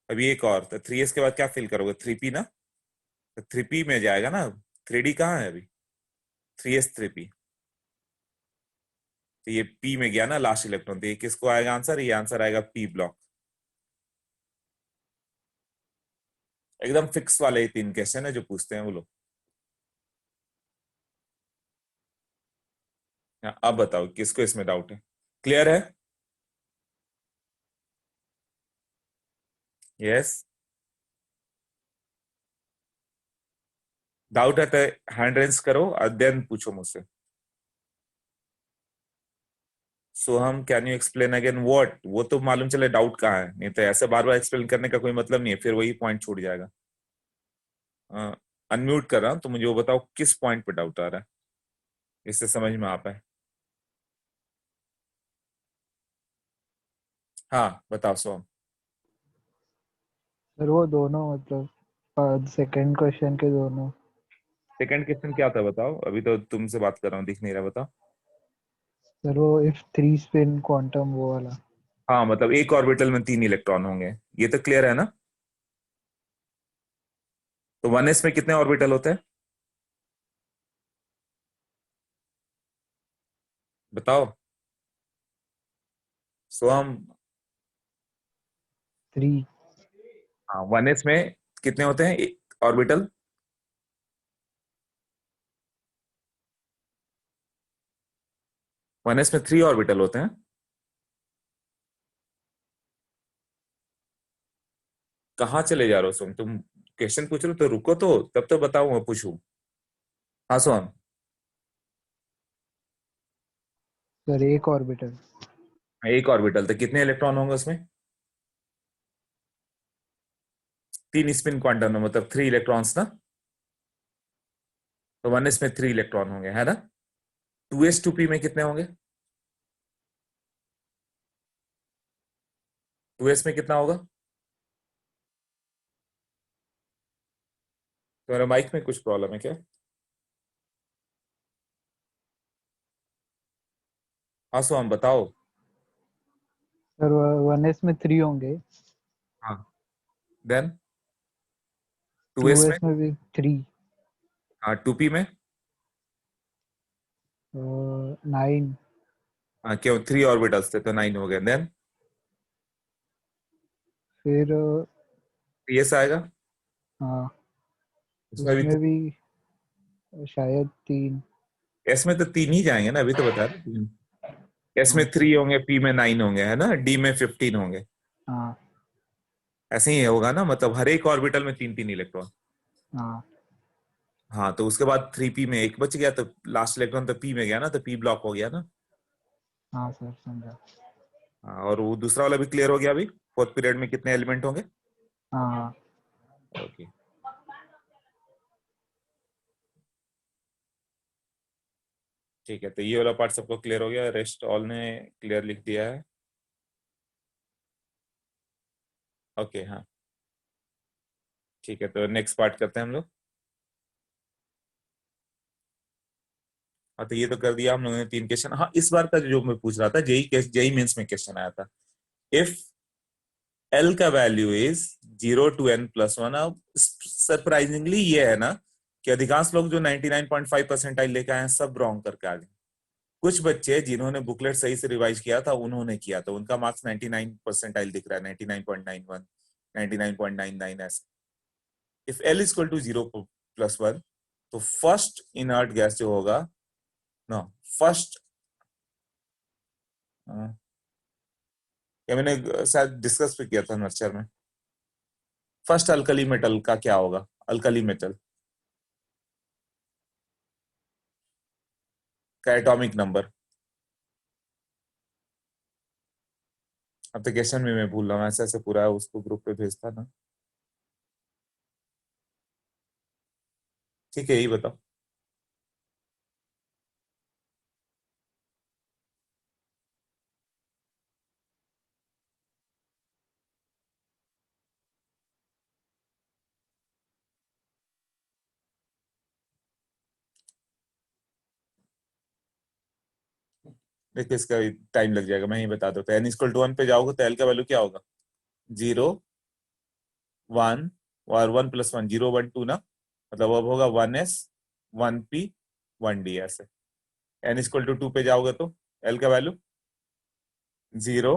[SPEAKER 1] अभी एक और, तो 3s के बाद क्या फिल करोगे 3p ना, तो 3p में जाएगा ना, 3d कहाँ है अभी 3s 3p, तो ये p में गया ना लास्ट इलेक्ट्रॉन, तो ये किसको आएगा आंसर, ये आंसर आएगा p ब्लॉक। एकदम फिक्स वाले 3 क्वेश्चन है जो पूछते हैं वो लोग। अब बताओ किसको इसमें डाउट है, क्लियर है? यस, डाउट है तो हैंड रेंज करो और देन पूछो मुझसे। Soham can you explain again what, वो तो मालूम चले डाउट कहाँ है, नहीं तो ऐसे बार बार एक्सप्लेन करने का कोई मतलब नहीं है, फिर वही पॉइंट छूट जाएगा। अनम्यूट कर रहा हूं तो मुझे वो बताओ किस पॉइंट पे डाउट आ रहा है, इससे समझ में आ पाए। हाँ बताओ सोहम।
[SPEAKER 5] सर वो दोनों मतलब सेकंड क्वेश्चन के दोनों।
[SPEAKER 1] सेकंड क्वेश्चन क्या था बताओ, अभी तो तुमसे बात कर रहा हूँ, दिख नहीं रहा, बताओ।
[SPEAKER 5] सर वो इफ 3 स्पिन क्वांटम वो वाला।
[SPEAKER 1] हाँ मतलब एक ऑर्बिटल में 3 इलेक्ट्रॉन होंगे, ये तो क्लियर है ना। तो 1s में कितने ऑर्बिटल होते हैं बताओ सोहम।
[SPEAKER 5] 3।
[SPEAKER 1] हाँ 1s में कितने होते हैं ऑर्बिटल, 1s में 3 ऑर्बिटल होते हैं। कहाँ चले जा रहे हो सोहम, तुम क्वेश्चन पूछ रहे हो तो रुको तो, तब तो बताओ मैं पूछूं। हाँ सोहम।
[SPEAKER 5] सर एक ऑर्बिटल।
[SPEAKER 1] एक ऑर्बिटल तो कितने इलेक्ट्रॉन होंगे उसमें, 3 स्पिन क्वांटम में मतलब 3 इलेक्ट्रॉन्स ना, तो 1s में 3 इलेक्ट्रॉन होंगे है ना। 2s 2p में कितने होंगे, 2s में कितना होगा, तुम्हारे माइक में कुछ प्रॉब्लम है क्या? हाँ सोहम बताओ।
[SPEAKER 5] सर 1s में 3 होंगे,
[SPEAKER 1] हाँ देन 2s में,
[SPEAKER 5] 2s में भी 3,
[SPEAKER 1] हाँ 2p में,
[SPEAKER 5] 9,
[SPEAKER 1] हाँ क्यों 3 ऑर्बिटल्स थे तो 9 हो गए, देन
[SPEAKER 5] फिर
[SPEAKER 1] 3s आएगा,
[SPEAKER 5] हाँ
[SPEAKER 1] उसमें भी
[SPEAKER 5] उसमें भी शायद 3।
[SPEAKER 1] s में तो 3 ही जाएंगे ना, अभी तो बता रहे, s में
[SPEAKER 5] हाँ
[SPEAKER 1] 3 होंगे, p में 9 होंगे है ना, d में 15 होंगे,
[SPEAKER 5] हाँ
[SPEAKER 1] ऐसे ही होगा ना, मतलब हर एक ऑर्बिटल में 3 इलेक्ट्रॉन।
[SPEAKER 5] हाँ
[SPEAKER 1] हाँ तो उसके बाद 3p में एक बच गया, तो लास्ट इलेक्ट्रॉन तो p में गया ना, तो p ब्लॉक हो गया ना।
[SPEAKER 5] हाँ सर समझा।
[SPEAKER 1] हाँ, और वो दूसरा वाला भी क्लियर हो गया अभी, फोर्थ पीरियड में कितने एलिमेंट होंगे।
[SPEAKER 5] हाँ हाँ
[SPEAKER 1] ओके ठीक है, तो ये वाला पार्ट सबको क्लियर हो गया, रेस्ट ऑल ने क्लियर लिख दिया है। ओके हाँ ठीक है, तो नेक्स्ट पार्ट करते हैं हम लोग। हाँ तो ये तो कर दिया हम लोगों ने 3 क्वेश्चन। हाँ इस बार का जो मैं पूछ रहा था, जेई मेंस में क्वेश्चन आया था, इफ एल का वैल्यू इज 0 to n+1। अब सरप्राइजिंगली ये है ना कि अधिकांश लोग जो 99.5 परसेंटाइल लेके आए हैं सब रॉन्ग करके आ गए। कुछ बच्चे जिन्होंने बुकलेट सही से रिवाइज किया था उन्होंने किया, तो उनका मार्क्स 99 परसेंटाइल दिख रहा है, 99.91, 99.99 ऐसे। If L is equal to 0+1 तो फर्स्ट इनर्ट गैस जो होगा ना, फर्स्ट ये मैंने शायद डिस्कस भी किया था नर्चर में, फर्स्ट अल्कली मेटल का क्या होगा, अल्कली मेटल का एटॉमिक नंबर। एप्लीकेशन में मैं भूल रहा हूँ, ऐसे ऐसे पूरा उसको ग्रुप पे भेजता ना। ठीक है यही बताओ। देखिए इसका टाइम लग जाएगा, मैं ही बता दूं। तो n इक्वल टू 1 पे जाओगे तो l का वैल्यू क्या होगा, 0 1 और 1 + 1 0 1 2 ना, मतलब अब होगा 1s 1p 1d ऐसे। n इक्वल टू 2 पे जाओगे तो l का वैल्यू 0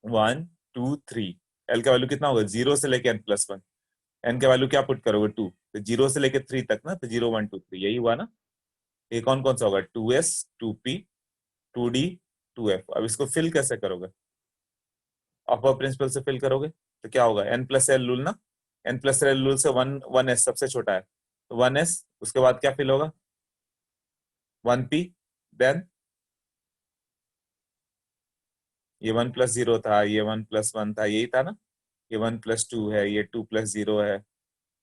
[SPEAKER 1] 1 2 3। l का वैल्यू कितना होगा, 0 से लेके n+1। n का वैल्यू क्या पुट करोगे 2, तो 0 से लेके 3 तक ना, तो 0 1 2 3 यही हुआ ना। ये कौन कौन सा होगा, 2s 2p 2d 2f। अब इसको फिल कैसे करोगे, अपर प्रिंसिपल से फिल करोगे तो क्या होगा, n+l रूल ना, n+l रूल से 1s सबसे छोटा है, तो 1s उसके बाद क्या फिल होगा 1p, देन ये 1+0 था, ये 1+1 था, यही था ना, ये 1+2 है, ये 2+0 है,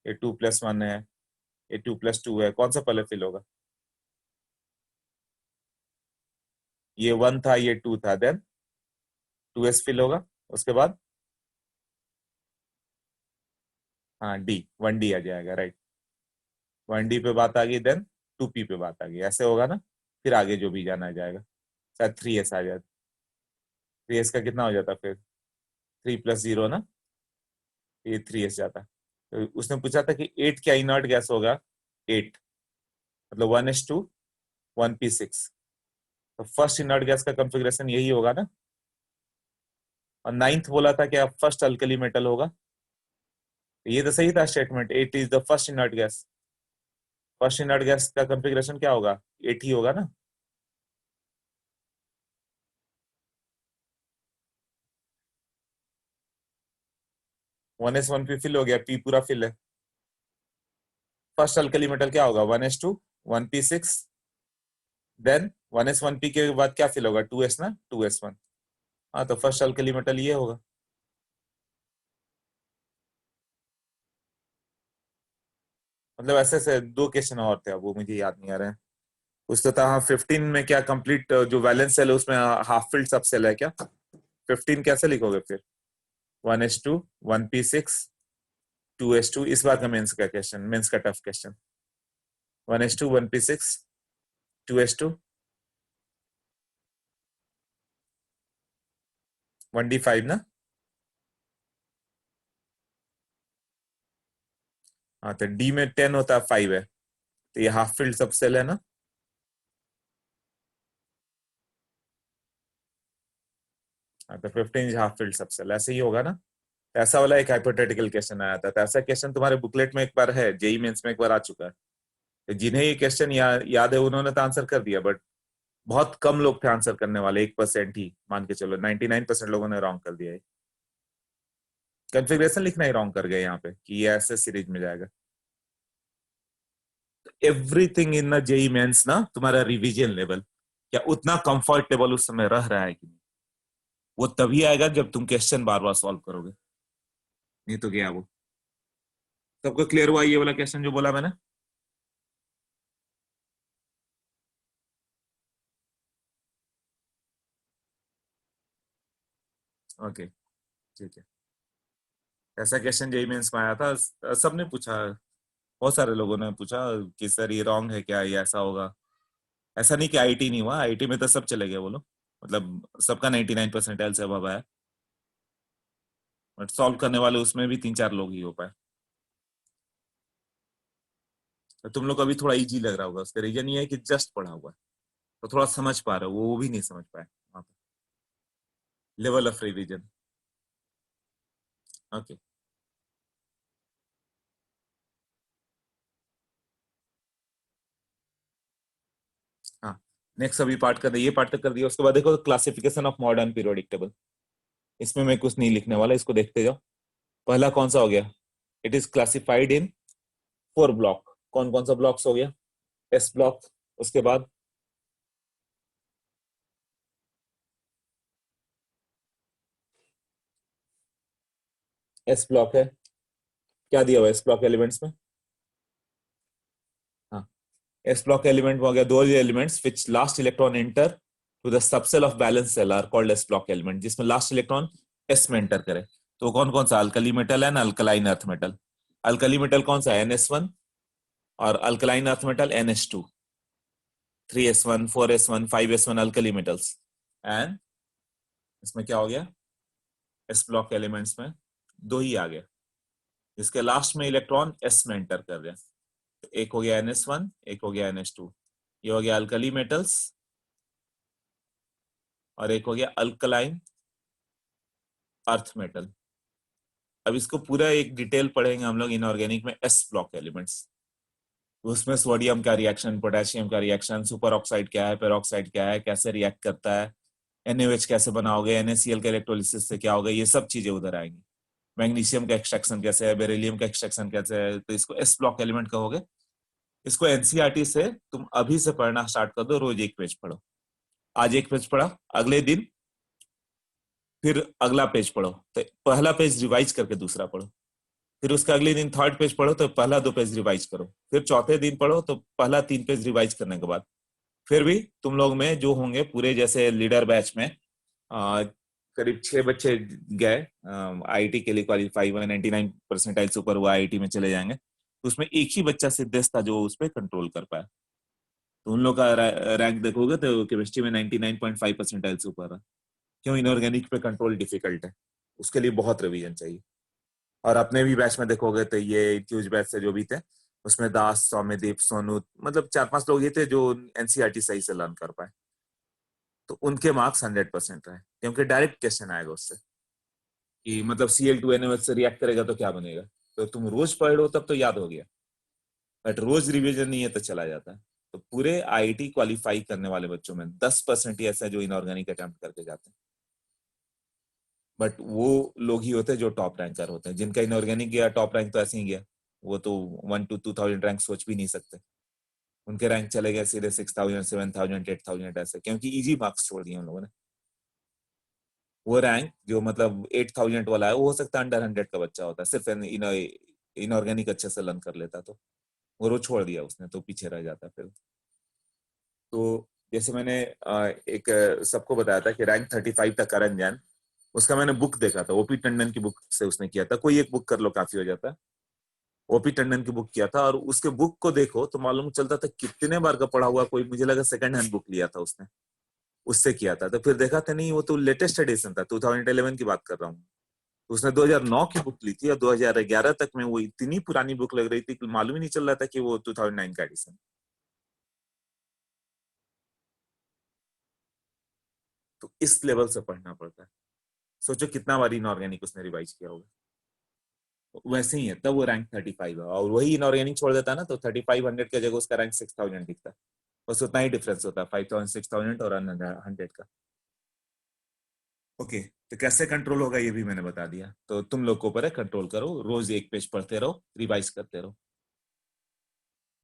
[SPEAKER 1] ये 2+1 है, ये 2+2 है, कौन सा पहले फिल होगा, ये 1 था ये 2 था, देन 2s फिल होगा, उसके बाद हाँ d 1d आ जाएगा, राइट। 1d पे बात आ गई, देन 2p पे बात आ गई, ऐसे होगा ना। फिर आगे जो भी जाना जाएगा, शायद 3s आ जाए, 3s का कितना हो जाता फिर 3+0 ना, ये 3s जाता। तो उसने पूछा था कि 8 क्या इनर्ट गैस होगा, 8 मतलब 1s2 1p6, तो फर्स्ट इनर्ट गैस का कंफिग्रेशन यही होगा ना। और 9th बोला था क्या फर्स्ट अल्कली मेटल होगा, तो ये तो सही था statement, 8 is the first inert gas. First inert gas का कंफिग्रेशन क्या होगा, 8 ही होगा ना। वन एस 1p फिल हो गया, p पूरा फिल है। फर्स्ट अल्कली मेटल क्या होगा, 1s2 1p6, then 1s 1p के बाद क्या फिल होगा, 2s ना, 2s1। हाँ तो फर्स्ट अल्कली मेटल ये होगा। मतलब ऐसे ऐसे 2 क्वेश्चन और थे, अब वो मुझे याद नहीं आ रहे हैं। कुछ तो था हाँ, 15 में क्या कंप्लीट जो वैलेंस सेल है उसमें हाफ फिल्ड सब सेल है क्या, 15 कैसे लिखोगे फिर, 1s2 1p6 2s2। इस बार का मेंस का क्वेश्चन, मेंस का tough question, 1s2 1p6 2s2 1d5 ना। हाँ तो डी में 10 होता है 5 है, तो ये हाफ फील्ड सब सेल है ना। हाँ तो 15 हाफ फील्ड सब सेल ऐसे ही होगा ना। तो ऐसा वाला एक हाइपोथेटिकल क्वेश्चन आया था, तो ऐसा क्वेश्चन तुम्हारे बुकलेट में एक बार है, जेई मेंस में एक बार आ चुका है। तो जिन्हें ये क्वेश्चन याद है उन्होंने तो आंसर कर दिया, बट बहुत कम लोग थे आंसर करने वाले, 1% ही मान के चलो, 99% लोगों ने रॉन्ग कर दिया है। कॉन्फ़िगरेशन लिखना ही रॉन्ग कर गए यहाँ पे कि ये ऐसे सीरीज में जाएगा। Everything in the JEE mains ना, तुम्हारा रिवीजन लेवल क्या उतना कंफर्टेबल उस समय रह रहा है कि नहीं, वो तभी आएगा जब तुम क्वेश्चन बार बार सॉल्व करोगे, नहीं तो क्या वो। सबको क्लियर हुआ ये वाला क्वेश्चन जो बोला मैंने। ओके ठीक है। ऐसा क्वेश्चन जेईई मेंस में आया था, सबने पूछा, बहुत सारे लोगों ने पूछा कि सर ये रॉन्ग है क्या, ये ऐसा होगा। ऐसा नहीं कि आईटी नहीं हुआ, आईटी में तो सब चले गए बोलो, मतलब सबका 99% से अब है, बट सॉल्व करने वाले उसमें भी 3-4 लोग ही हो पाए। तो तुम लोग को अभी थोड़ा इजी लग रहा होगा, उसका रीजन ये है कि जस्ट पढ़ा हुआ है, तो थोड़ा समझ पा रहे हो, वो भी नहीं समझ पाए वहां पे, लेवल ऑफ रिवीजन। ओके हाँ, नेक्स्ट अभी पार्ट कर दिया, ये पार्ट तक कर दिया। उसके बाद देखो classification of modern periodic table. इसमें मैं कुछ नहीं लिखने वाला, इसको देखते जाओ। पहला कौन सा हो गया, it is classified in 4 block. कौन कौन सा ब्लॉक्स हो गया, एस ब्लॉक। उसके बाद एस ब्लॉक है, क्या दिया हुआ एस ब्लॉक एलिमेंट्स में, हाँ एस ब्लॉक एलिमेंट हो गया दो elements which last electron enter to the subshell of valence shell are called s block element, जिसमें लास्ट इलेक्ट्रॉन एस में एंटर करे। तो कौन कौन सा, alkali metal and alkaline earth metal. Alkali metal कौन सा है, NS1, और alkaline earth metal NH2। 3s1, 4s1, 5s1 alkali metals. And इसमें क्या हो गया, एस ब्लॉक एलिमेंट्स में दो ही आ गया, जिसके लास्ट में इलेक्ट्रॉन एस में एंटर कर रहे हैं। तो एक हो गया NS1, एक हो गया NH2। ये हो गया अल्कली मेटल्स, और एक हो गया अल्कलाइन अर्थ मेटल। अब इसको पूरा एक डिटेल पढ़ेंगे हम लोग इनऑर्गेनिक में, एस ब्लॉक एलिमेंट्स। उसमें सोडियम का रिएक्शन, पोटेशियम का रिएक्शन, सुपर ऑक्साइड क्या है, पेरोक्साइड क्या है, कैसे रिएक्ट करता है, NaOH कैसे बनाओगे, NaCl के इलेक्ट्रोलिसिस से क्या होगा, ये सब चीजें उधर आएंगी। मैग्नीशियम का एक्सट्रैक्शन कैसे है, बेरिलियम का एक्सट्रैक्शन कैसे है, तो इसको एस ब्लॉक एलिमेंट कहोगे। इसको एनसीईआरटी से तुम अभी से पढ़ना स्टार्ट कर दो, रोज एक पेज पढ़ो। आज एक पेज पढ़ा, अगले दिन फिर अगला पेज पढ़ो, तो पहला पेज रिवाइज करके दूसरा पढ़ो। फिर उसके अगले दिन थर्ड पेज पढ़ो, तो पहला 2 पेज रिवाइज करो। फिर चौथे दिन पढ़ो, तो पहला 3 पेज रिवाइज करने के बाद फिर भी तुम लोग में जो होंगे पूरे, जैसे लीडर बैच में करीब 6 बच्चे गए आईटी के लिए क्वालिफाई हुए, 99 परसेंटाइल से ऊपर हुआ, आईटी में चले जाएंगे। तो उसमें एक ही बच्चा सिद्धेश था जो उस पर कंट्रोल कर पाया। तो उन लोग का रैंक देखोगे तो केमिस्ट्री में 99.5 परसेंटाइल से ऊपर है। क्यों, इनऑर्गेनिक पे कंट्रोल डिफिकल्ट है, उसके लिए बहुत रिवीजन चाहिए। और अपने भी बैच में देखोगे तो ये इंफ्यूज बैच से जो भी थे, उसमें दास, सौम्यदीप, सोनू, मतलब 4-5 लोग ये थे जो एनसीईआरटी सही से लर्न कर पाए। तो उनके मार्क्स 100% रहे, क्योंकि डायरेक्ट क्वेश्चन आएगा उससे कि मतलब Cl2NaOH से रिएक्ट करेगा तो क्या बनेगा। तो तुम रोज पढ़ो तब तो याद हो गया, बट रोज रिवीजन नहीं है तो चला जाता है। तो पूरे आईआईटी क्वालिफाई करने वाले बच्चों में 10% ही ऐसा है जो इनऑर्गेनिक अटेम्प्ट करके जाते हैं। बट वो लोग ही होते हैं जो टॉप रैंकर होते हैं। जिनका इनऑर्गेनिक गया टॉप रैंक तो ऐसे ही गया, वो तो 1 to 2000 रैंक सोच भी नहीं सकते। उनके रैंक चले गए सीधे 6000, 7000, 8000 ऐसे, क्योंकि इजी मार्क्स छोड़ दिए उन लोगों ने। वो रैंक जो मतलब 8000 वाला है, वो हो सकता है अंडर 100 का बच्चा होता है, सिर्फ इनऑर्गेनिक अच्छे से लर्न कर लेता, तो वो छोड़ दिया उसने, तो पीछे रह जाता फिर। तो जैसे मैंने एक सबको बताया था कि रैंक 35 तक करण जैन, उसका मैंने बुक देखा था, ओपी टंडन की बुक से उसने किया था। कोई एक बुक कर लो काफी हो जाता है। ओपी टंडन की बुक किया था, और उसके बुक को देखो तो मालूम चलता था कितने बार का पढ़ा हुआ। कोई मुझे लगा सेकंड हैंड बुक लिया था उसने, उससे किया था। तो फिर देखा था नहीं, वो तो लेटेस्ट एडिशन था, 2011 की बात कर रहा हूँ। तो उसने 2009 की बुक ली थी, और 2011 तक में वो इतनी पुरानी बुक लग रही थी कि मालूम ही नहीं चल रहा था कि वो 2009 का एडिशन। तो इस लेवल से पढ़ना पड़ता है। सोचो कितना बार इनऑर्गेनिक उसने रिवाइज किया होगा। वैसे ही है, तब वो रैंक 35 है, और वही इनऑर्गेनिक छोड़ देता ना तो 3500 की जगह उसका रैंक 6000 दिखता। बस उतना ही डिफरेंस होता है, 5000, 6000 और 100 का। ओके, तो कैसे कंट्रोल होगा ये भी मैंने बता दिया। तो तुम लोग को ऊपर है, कंट्रोल करो, रोज एक पेज पढ़ते रहो, रिवाइज करते रहो।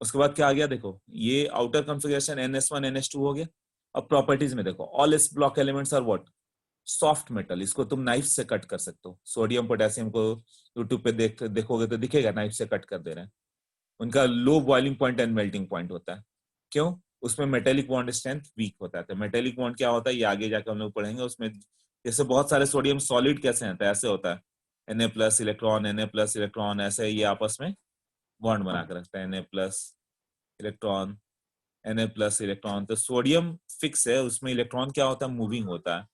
[SPEAKER 1] उसके बाद क्या आ गया देखो, ये आउटर कॉन्फ़िगरेशन NS1 NH2 हो गया। अब प्रॉपर्टीज में देखो, all s block elements are what, soft metal. इसको तुम नाइफ से कट कर सकते हो। सोडियम पोटेशियम को यूट्यूब पे देखोगे तो दिखेगा, नाइफ से कट कर दे रहे हैं। उनका low boiling point and melting point होता है। क्यों, उसमें मेटेलिक बॉन्ड स्ट्रेंथ वीक होता है। तो मेटेलिक बॉन्ड क्या होता है, ये आगे जाकर हम लोग पढ़ेंगे। उसमें जैसे बहुत सारे सोडियम सॉलिड कैसे होता है, ऐसे होता है Na+ इलेक्ट्रॉन, Na+ इलेक्ट्रॉन, ऐसे ये आपस में बॉन्ड बना के रखता है, Na+ इलेक्ट्रॉन, Na+ इलेक्ट्रॉन। तो सोडियम फिक्स है, उसमें इलेक्ट्रॉन क्या होता है, मूविंग होता है,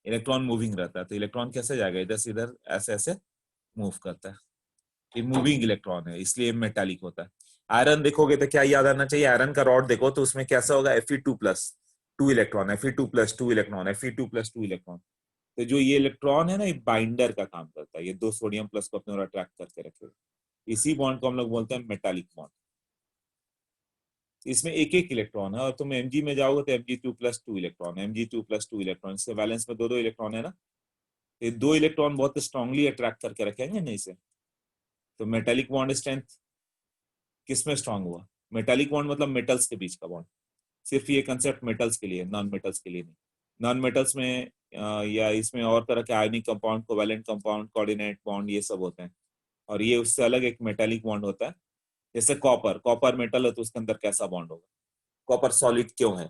[SPEAKER 1] इलेक्ट्रॉन मूविंग रहता है। तो इलेक्ट्रॉन कैसे जाएगा, इधर से इधर ऐसे ऐसे मूव करता है, ये मूविंग इलेक्ट्रॉन है, इसलिए मेटालिक होता है। आयरन देखोगे तो क्या याद आना चाहिए, आयरन का रॉड देखो तो उसमें कैसा होगा, Fe2+, 2 electron, Fe2+2 electron, Fe2+2 electron. तो जो ये इलेक्ट्रॉन है ना, ये बाइंडर का काम करता है, ये 2 सोडियम प्लस को अपने ओर अट्रैक्ट करके रखेगा। इसी बॉन्ड को हम लोग बोलते हैं मेटालिक बॉन्ड। इसमें एक एक इलेक्ट्रॉन है, और तुम Mg में जाओगे तो Mg2+2 इलेक्ट्रॉन, Mg2+2 इलेक्ट्रॉन, इससे वैलेंस में 2 इलेक्ट्रॉन है ना, ये 2 इलेक्ट्रॉन बहुत स्ट्रांगली अट्रैक्ट करके रखेंगे ना इसे। तो मेटालिक बॉन्ड स्ट्रेंथ किसमें स्ट्रांग हुआ, मेटालिक बॉन्ड मतलब मेटल्स के बीच का बॉन्ड। सिर्फ ये कंसेप्ट मेटल्स के लिए, नॉन मेटल्स के लिए नहीं। नॉन मेटल्स में या इसमें और तरह के ionic compound, covalent compound, coordinate bond, ये सब होते हैं। और ये उससे अलग एक मेटालिक बॉन्ड होता है। जैसे कॉपर, कॉपर मेटल है तो उसके अंदर कैसा बॉन्ड होगा, कॉपर सॉलिड क्यों है,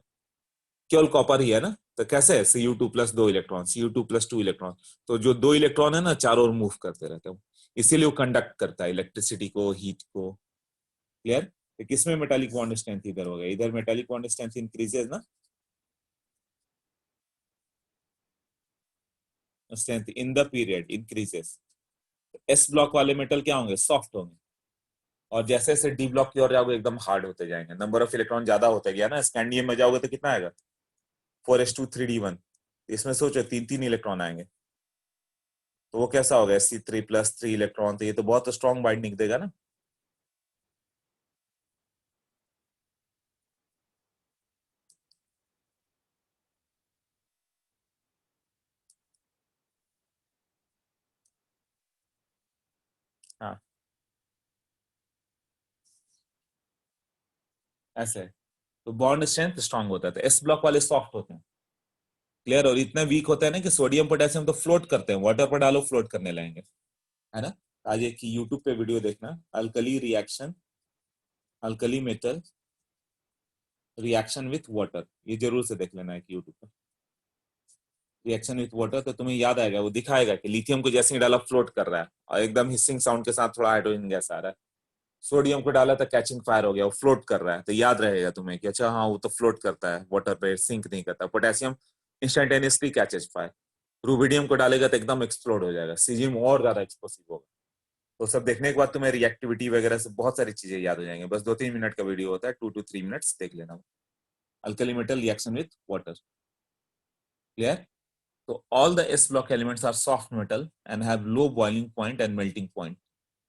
[SPEAKER 1] केवल कॉपर ही है ना, तो कैसे है, Cu2+2 इलेक्ट्रॉन, Cu2+2 इलेक्ट्रॉन। तो जो 2 इलेक्ट्रॉन है ना, चारों ओर मूव करते रहते हैं, इसीलिए वो कंडक्ट करता है इलेक्ट्रिसिटी को, हीट को। क्लियर। तो किसमें मेटालिक बॉन्ड स्ट्रेंथ इधर हो गया, इधर मेटालिक बॉन्ड स्ट्रेंथ इंक्रीजेस ना, strength in the period increases. S block वाले मेटल क्या होंगे, सॉफ्ट होंगे, और जैसे जैसे डी ब्लॉक की ओर जाओगे एकदम हार्ड होते जाएंगे, नंबर ऑफ इलेक्ट्रॉन ज्यादा होता गया ना। स्कैंडियम में जाओगे तो कितना आएगा, 4s2 3d1, इसमें सोचो 3 इलेक्ट्रॉन आएंगे, तो वो कैसा होगा, Sc3+3 इलेक्ट्रॉन। तो ये तो बहुत स्ट्रॉन्ग बाइंडिंग देगा ना। हाँ ऐसे है। तो बॉन्ड स्ट्रेंथ स्ट्रांग होता है, तो एस ब्लॉक वाले सॉफ्ट होते हैं। क्लियर। और इतने वीक होते हैं ना कि सोडियम पोटेशियम तो फ्लोट करते हैं, वाटर पर डालो फ्लोट करने लगेंगे, है ना। आज एक यूट्यूब पे वीडियो देखना, alkali reaction, alkali metal reaction with water, ये जरूर से देख लेना एक यूट्यूब पर, रिएक्शन विथ वाटर। तो तुम्हें याद आएगा, वो दिखाएगा कि लिथियम को जैसे ही डाला फ्लोट कर रहा है, और एकदम हिसिंग साउंड के साथ थोड़ा हाइड्रोजन गैस आ रहा है। सोडियम को डाला तो कैचिंग फायर हो गया, वो फ्लोट कर रहा है, तो याद रहेगा तुम्हें कि अच्छा हाँ वो तो फ्लोट करता है, वाटर पे सिंक नहीं करता। Potassium instantaneously catches fire, rubidium को डालेगा तो एकदम एक्सप्लोड हो जाएगा, सीजियम और ज्यादा एक्सप्लोसिव होगा। तो सब देखने के बाद तुम्हें रिएक्टिविटी वगैरह से बहुत सारी चीजें याद हो जाएंगे। बस 2-3 मिनट का वीडियो होता है, 2 to 3 मिनट्स देख लेना। Alkali metal reaction with water. Clear. तो all the S block elements are soft metal and have low boiling point and melting point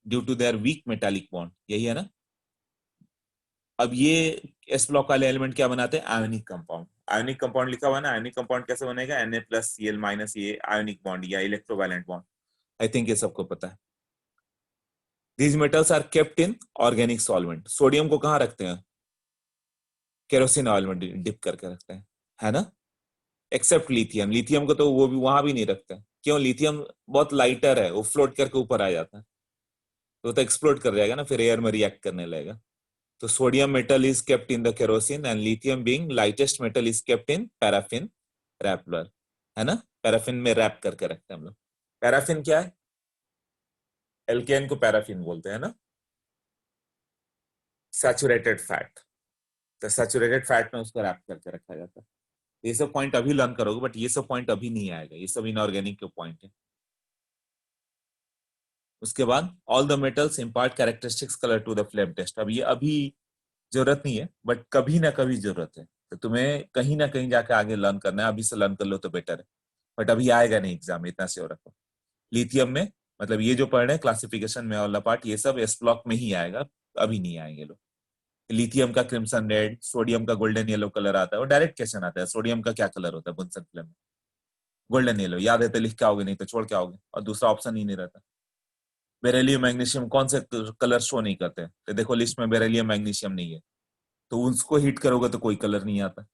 [SPEAKER 1] due to their weak metallic bond, यही है ना। अब ये S block वाले एलिमेंट क्या बनाते हैं, आयोनिक कंपाउंड। आयोनिक कंपाउंड लिखा हुआ है ना, आयोनिक कंपाउंड कैसे बनेगा, Na+Cl- ये आयोनिक बॉन्ड या इलेक्ट्रोवैलेंट बॉन्ड, आई थिंक ये सबको पता है। These metals are kept in organic solvent। Sodium को कहाँ रखते हैं, केरोसिन ऑयल में डिप करके रखते हैं, है ना। एक्सेप्ट लिथियम, लिथियम को तो वो भी वहां भी नहीं रखते। क्यों, लिथियम बहुत लाइटर है, वो फ्लोट करके ऊपर आ जाता है, तो एक्सप्लोड कर जाएगा ना, फिर एयर में रिएक्ट करने लगेगा। तो sodium metal is kept in the kerosene and lithium being lightest metal is kept in paraffin wrapper, है ना। पैराफिन में रैप करके रखते हैं हम लोग। पैराफिन क्या है, एल्केन को पैराफिन बोलते हैं ना, सैचुरेटेड फैट। तो सैचुरेटेड फैट में उसको रैप करके रखा जाता है। ये सब पॉइंट अभी लर्न करोगे, बट ये सब पॉइंट अभी नहीं आएगा, ये सब इनऑर्गेनिक के पॉइंट है। उसके बाद all the metals impart characteristics colour to the flame test. अब ये अभी जरूरत नहीं है, बट कभी ना कभी जरूरत है, तो तुम्हें कहीं ना कहीं जाके आगे लर्न करना है, अभी से लर्न कर लो तो बेटर है, बट अभी आएगा नहीं एग्जाम में, इतना श्योर रखो। लिथियम में मतलब ये जो पढ़ रहे हैं क्लासिफिकेशन में वाला पार्ट, ये सब एस ब्लॉक में ही आएगा, अभी नहीं आएंगे लोग। लिथियम का क्रिम्सन रेड, सोडियम का गोल्डन येलो कलर आता है, और डायरेक्ट क्वेश्चन आता है सोडियम का क्या कलर होता है बुनसन फ्लेम में, गोल्डन येलो। याद है तो लिख के आओगे, नहीं तो छोड़ के आओगे, और दूसरा ऑप्शन ही नहीं रहता। बेरिलियम मैग्नीशियम कौन से कलर शो नहीं करते, तो देखो लिस्ट में बेरिलियम मैग्नीशियम नहीं है, तो उसको हीट करोगे तो कोई कलर नहीं आता।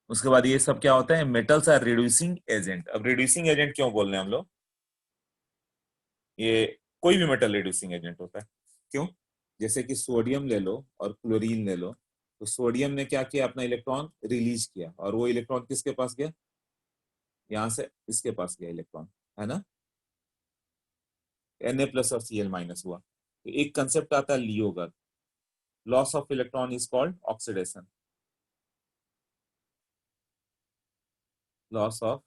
[SPEAKER 1] उसके बाद ये सब क्या होता है, मेटल्स आर रिड्यूसिंग एजेंट। अब रिड्यूसिंग एजेंट क्यों बोल रहे हैं हम लोग, ये कोई भी मेटल रिड्यूसिंग एजेंट होता है। क्यों, जैसे कि सोडियम ले लो और क्लोरीन ले लो, तो सोडियम ने क्या किया, अपना इलेक्ट्रॉन रिलीज किया, और वो इलेक्ट्रॉन किसके पास गया, यहां से इसके पास गया इलेक्ट्रॉन, है ना, Na+ और Cl- हुआ। तो एक कंसेप्ट आता है लियो का, loss of electron is called oxidation, loss of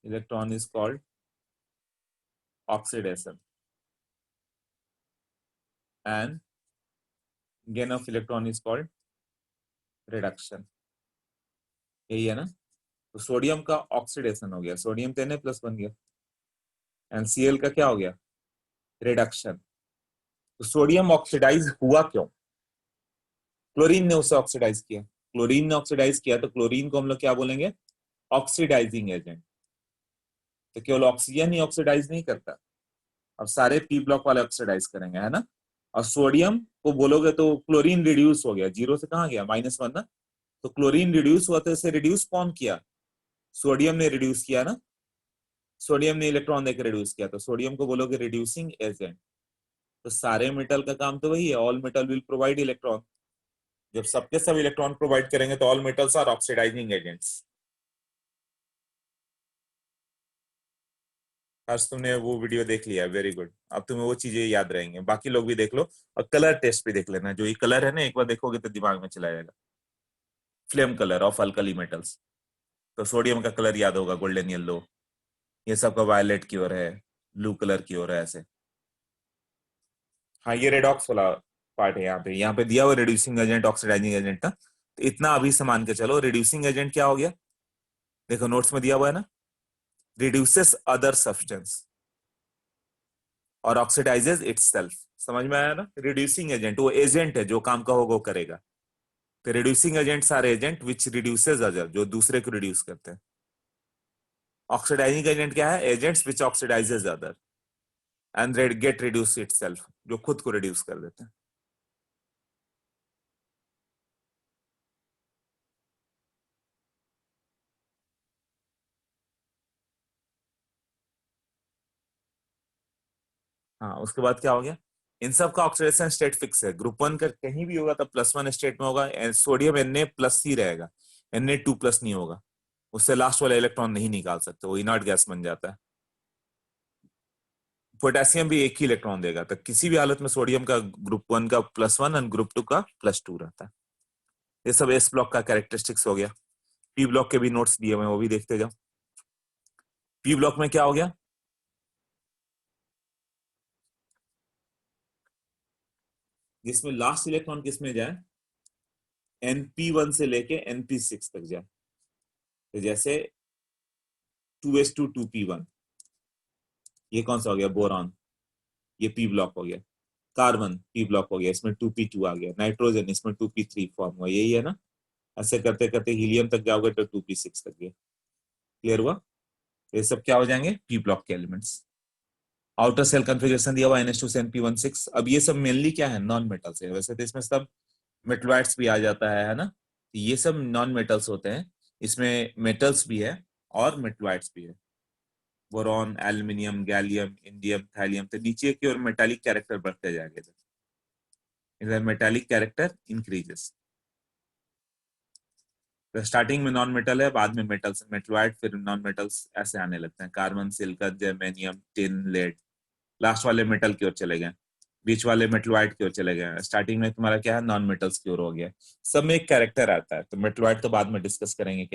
[SPEAKER 1] electron is called oxidation and gain of electron is called reduction. यही है ना। तो सोडियम का ऑक्सीडेशन हो गया, सोडियम तो Na+ बन गया, एंड Cl का क्या हो गया, रिडक्शन। तो सोडियम ऑक्सीडाइज हुआ क्यों, क्लोरीन ने उसे ऑक्सीडाइज किया, क्लोरीन ने ऑक्सीडाइज किया, तो क्लोरीन को हम लोग क्या बोलेंगे, ऑक्सीडाइजिंग एजेंट। तो केवल ऑक्सीजन ही ऑक्सीडाइज नहीं करता, अब सारे पी ब्लॉक वाले ऑक्सीडाइज करेंगे, है ना। और सोडियम को बोलोगे तो क्लोरीन रिड्यूस हो गया, 0 से कहाँ गया, -1 ना। तो क्लोरीन रिड्यूस हुआ, तो इसे रिड्यूस कौन किया, सोडियम ने रिड्यूस किया ना, सोडियम ने इलेक्ट्रॉन देकर रिड्यूस किया, तो सोडियम को बोलोगे रिड्यूसिंग एजेंट। तो सारे मेटल का काम तो वही है, all metal will provide electron. जब सबके सब इलेक्ट्रॉन प्रोवाइड करेंगे तो all metals are oxidising agents. आज तुमने वो वीडियो देख लिया, वेरी गुड। अब तुम्हें वो चीजें याद रहेंगे, बाकी लोग भी देख लो, और कलर टेस्ट भी देख लेना, जो ये कलर है ना, एक बार देखोगे तो दिमाग में चला जाएगा, flame colour of alkali metals. तो सोडियम का कलर याद होगा, गोल्डन येलो, ये सबका वायलेट की ओर है, ब्लू कलर की ओर है, ऐसे। हाँ, ये रेडॉक्स वाला पार्ट है, यहाँ पे दिया हुआ रिड्यूसिंग एजेंट, ऑक्सीडाइजिंग एजेंट का। तो इतना अभी से मान के चलो, रिड्यूसिंग एजेंट क्या हो गया, देखो नोट्स में दिया हुआ है ना, रिड्यूसेस अदर सब्सटेंस और ऑक्सीडाइजेज इटसेल्फ। समझ में आया ना, रिड्यूसिंग एजेंट वो एजेंट है जो काम का होगा वो करेगा। तो reducing agents are agent which reduces other, जो दूसरे को रिड्यूस करते हैं। ऑक्सीडाइजिंग एजेंट क्या है, agents which oxidises other and get reduce itself, जो खुद को रिड्यूस कर देते हैं। हाँ, उसके बाद क्या हो गया, इन सब का ऑक्सीडेशन स्टेट फिक्स है, ग्रुप 1 का कहीं भी होगा तो +1 स्टेट में होगा, सोडियम Na+ ही रहेगा, Na2+ नहीं होगा, उससे लास्ट वाला इलेक्ट्रॉन नहीं निकाल सकते, वो इनर्ट गैस बन जाता है। पोटेशियम भी एक ही इलेक्ट्रॉन देगा, तो किसी भी हालत में सोडियम का ग्रुप 1 का +1 और ग्रुप 2 का +2 रहता है। ये सब एस ब्लॉक का कैरेक्टरिस्टिक्स हो गया। पी ब्लॉक के भी नोट्स दिए हुए हैं, वो भी देखते जाओ। पी ब्लॉक में क्या हो गया, जिसमें लास्ट इलेक्ट्रॉन किसमें जाए, Np1 से लेके Np6 तक जाए। तो जैसे 2s2 2p1, ये कौन सा हो गया, बोरॉन, ये पी ब्लॉक हो गया। कार्बन पी ब्लॉक हो गया, इसमें 2p2 आ गया। नाइट्रोजन, इसमें 2p3 फॉर्म हुआ, यही है ना। ऐसे करते करते हीलियम तक जाओगे तो 2p6 तक गया। क्लियर हुआ। ये सब क्या हो जाएंगे, पी ब्लॉक के एलिमेंट्स। आउटर सेल कॉन्फ़िगरेशन दिया हुआ NH2 से Np16। अब ये सब मेनली क्या है, नॉन मेटल्स है। वैसे तो इसमें सब मेटलॉइड्स भी आ जाता है ना। ये सब नॉन मेटल्स होते हैं, इसमें मेटल्स भी है और मेटलॉइड्स भी है। Boron, aluminium, gallium, indium, thallium. तो नीचे की ओर मेटालिक कैरेक्टर बढ़ते जाएंगे, इधर मेटालिक कैरेक्टर इंक्रीजेस। तो स्टार्टिंग में नॉन मेटल है, बाद में मेटल्स, मेटलॉइड, फिर नॉन मेटल्स ऐसे आने लगते हैं, carbon, silicon, germanium, tin, lead. Last वाले मेटल की ओर चले गए, बीच वाले मेटलॉइड की ओर चले गए। स्टार्टिंग में तुम्हारा क्या है, नॉन मेटल्स की ओर हो गया। सब में एक कैरेक्टर आता है, तो मेटलॉइड तो बाद में डिस्कस करेंगे।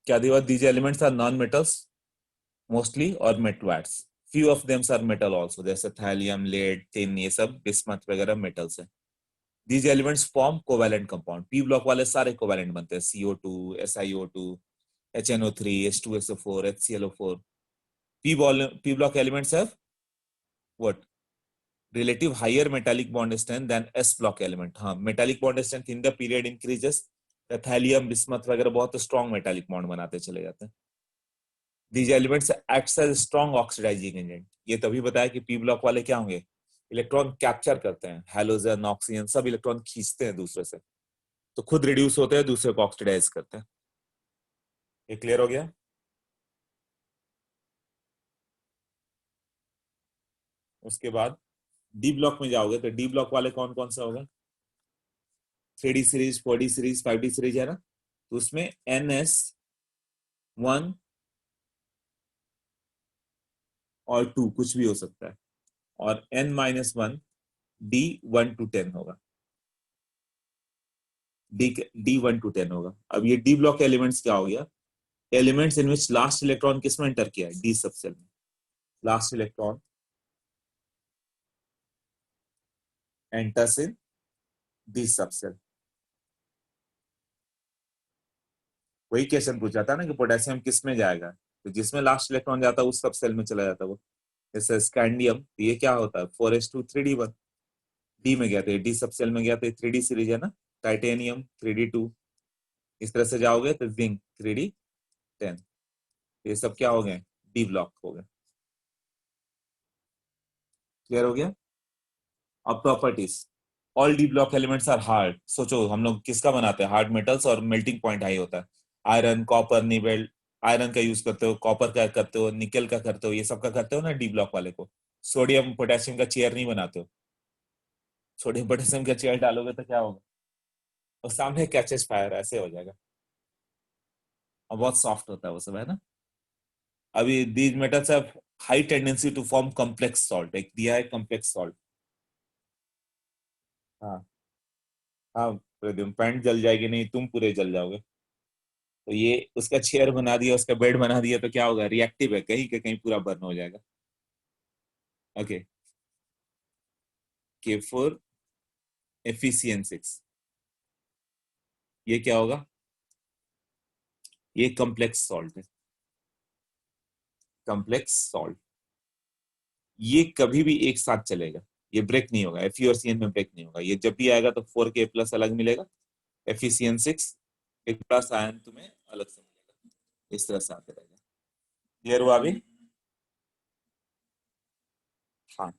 [SPEAKER 1] क्या दिया, these elements are non metals mostly और metalloids, few of them are metal also, जैसे थैलियम, लेड, टिन, ये सब बिस्मथ वगैरह मेटल्स है। These elements form covalent compound। P block वाले सारे कोवेलेंट बनते हैं, CO2, SiO2, HNO3, H2SO4, HClO4। P block elements have what? Relative higher metallic bond strength than S block element। हाँ, metallic bond strength in the period increases। Thallium, bismuth वगैरह बहुत स्ट्रॉन्ग मेटालिक बॉन्ड बनाते चले जाते हैं। These elements acts as strong oxidizing agent। ये तभी बताया कि P ब्लॉक वाले क्या होंगे, इलेक्ट्रॉन कैप्चर करते हैं, हैलोजन, ऑक्सीजन सब इलेक्ट्रॉन खींचते हैं दूसरे से, तो खुद रिड्यूस होते हैं, दूसरे को ऑक्सीडाइज करते हैं। ये क्लियर हो गया। उसके बाद डी ब्लॉक में जाओगे तो डी ब्लॉक वाले कौन कौन सा होगा, 3D series, 4D series, 5D series है ना। तो उसमें NS1 और 2 कुछ भी हो सकता है, और N-1 D1 to 10 होगा, D1 to 10 होगा। अब ये डी ब्लॉक एलिमेंट्स क्या हो गया? Elements in which last electron किस में एंटर किया है? डी सबसेल में। Last electron enters in D subshell. वही क्वेश्चन पूछा था ना कि पोटेशियम किस में जाएगा, तो जिसमें लास्ट इलेक्ट्रॉन जाता है उस सबसेल में चला जाता है वो। जैसे स्कैंडियम, ये क्या होता है? 4s2 3d1, डी में गया तो डी सबसेल में गया तो 3d सीरीज है ना। टाइटेनियम 3d2, इस तरह से जाओगे तो जिंक 3d10, ये सब क्या हो गए? डी ब्लॉक हो गए। क्लियर हो गया? अब properties, all d block elements are hard. सोचो हम लोग किसका बनाते हैं? हार्ड मेटल्स, और मेल्टिंग पॉइंट हाई होता है। आयरन, कॉपर, निकेल, आयरन का यूज करते हो, कॉपर का करते हो, निकेल का करते हो, ये सब का करते हो ना डी ब्लॉक वाले को। सोडियम पोटेशियम का चेयर नहीं बनाते हो। सोडियम पोटेशियम का चेयर डालोगे तो क्या होगा? और सामने कैचेस फायर, ऐसे हो जाएगा। और बहुत सॉफ्ट होता है वो सब, है ना। अभी these metals have high tendency to form complex salt, एक दिया है कॉम्प्लेक्स सॉल्ट। हाँ हाँ प्रद्युम्न, पैंट जल जाएगी नहीं, तुम पूरे जल जाओगे। तो ये उसका चेयर बना दिया, उसका बेड बना दिया, तो क्या होगा? रिएक्टिव है, कहीं के कहीं पूरा बर्न हो जाएगा। ओके, K4 FeCN6, ये क्या होगा? ये कॉम्प्लेक्स सॉल्ट है, कॉम्प्लेक्स सॉल्ट। ये कभी भी एक साथ चलेगा, ये ब्रेक नहीं होगा। Fe और Cn में ब्रेक नहीं होगा। ये जब भी आएगा तो 4K प्लस अलग मिलेगा, FeCN6 एक प्लस आयन तुम्हें अलग से मिलेगा, इस तरह से आते रहेगा। क्लियर हुआ अभी? हाँ।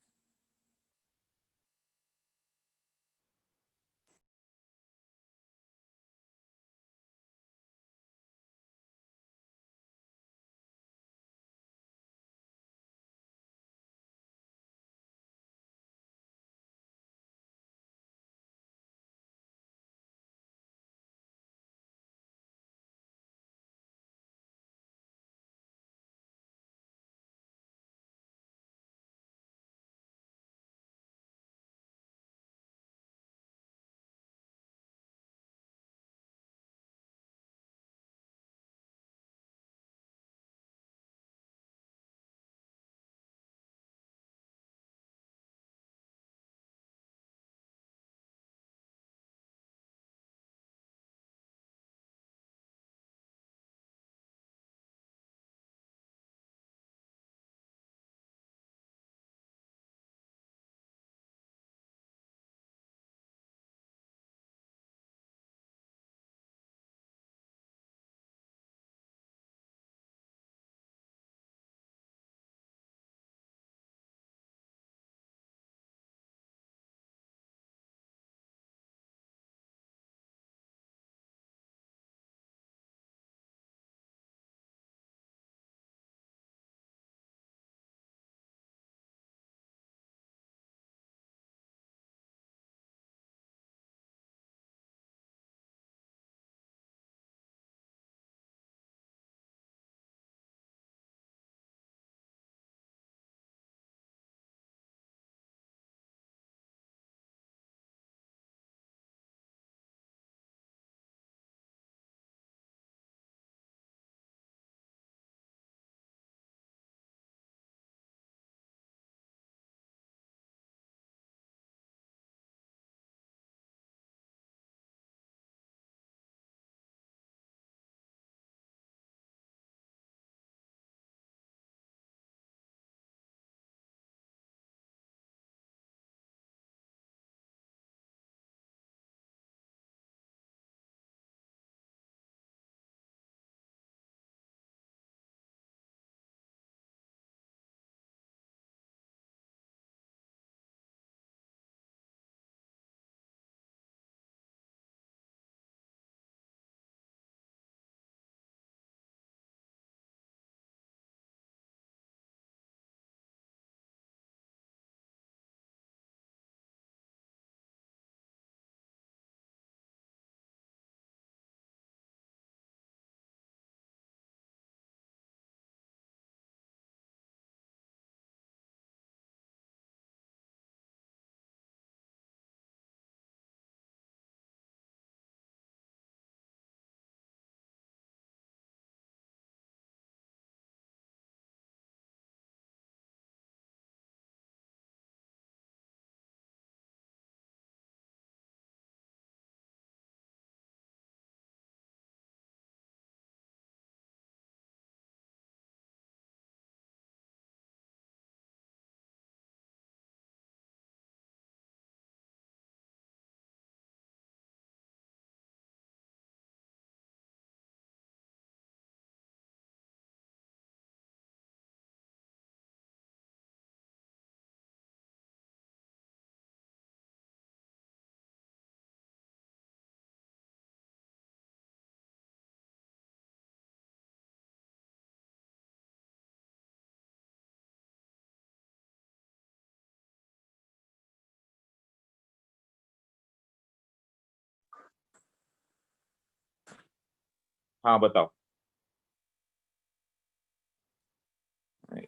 [SPEAKER 1] हाँ बताओ,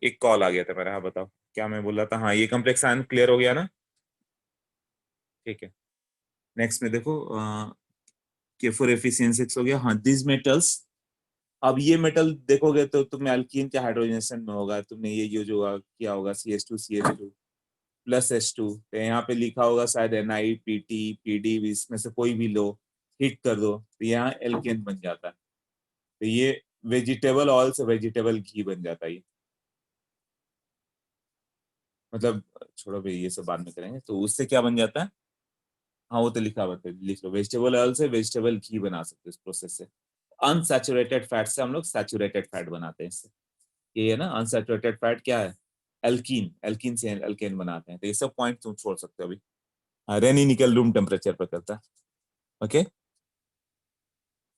[SPEAKER 1] एक कॉल आ गया था मेरा। हाँ बताओ क्या मैं बोल रहा था। हाँ ये कॉम्प्लेक्स आयन क्लियर हो गया ना, ठीक है। नेक्स्ट में देखो K4 Fe6 हो गया। हाँ दिस मेटल्स, अब ये मेटल देखोगे तो तुम्हें अल्कीन के हाइड्रोजनेशन में होगा, तुमने ये जो किया होगा CH2CH2 प्लस H2, तो यहाँ पे लिखा होगा शायद Ni Pt Pd, इसमें से कोई भी लो, हिट कर दो तो यहाँ एल्केन बन जाता है। तो ये वेजिटेबल ऑयल से वेजिटेबल घी बन जाता है ये। मतलब छोड़ो भाई ये सब बाद में करेंगे। तो उससे क्या बन जाता है, हाँ वो तो लिखा हुआ है, लिख लो। वेजिटेबल ऑयल से वेजिटेबल घी बना सकते हो इस प्रोसेस से। अनसैचुरेटेड फैट से हम लोग सैचुरेटेड फैट बनाते हैं इससे। ये है ना अनसैचुरेटेड फैट क्या है, एल्कीन, एल्कीन से एल्केन बनाते हैं। तो ये सब पॉइंट तुम छोड़ सकते हो अभी। हाँ रेनी निकल रूम टेम्परेचर पर करता है। ओके,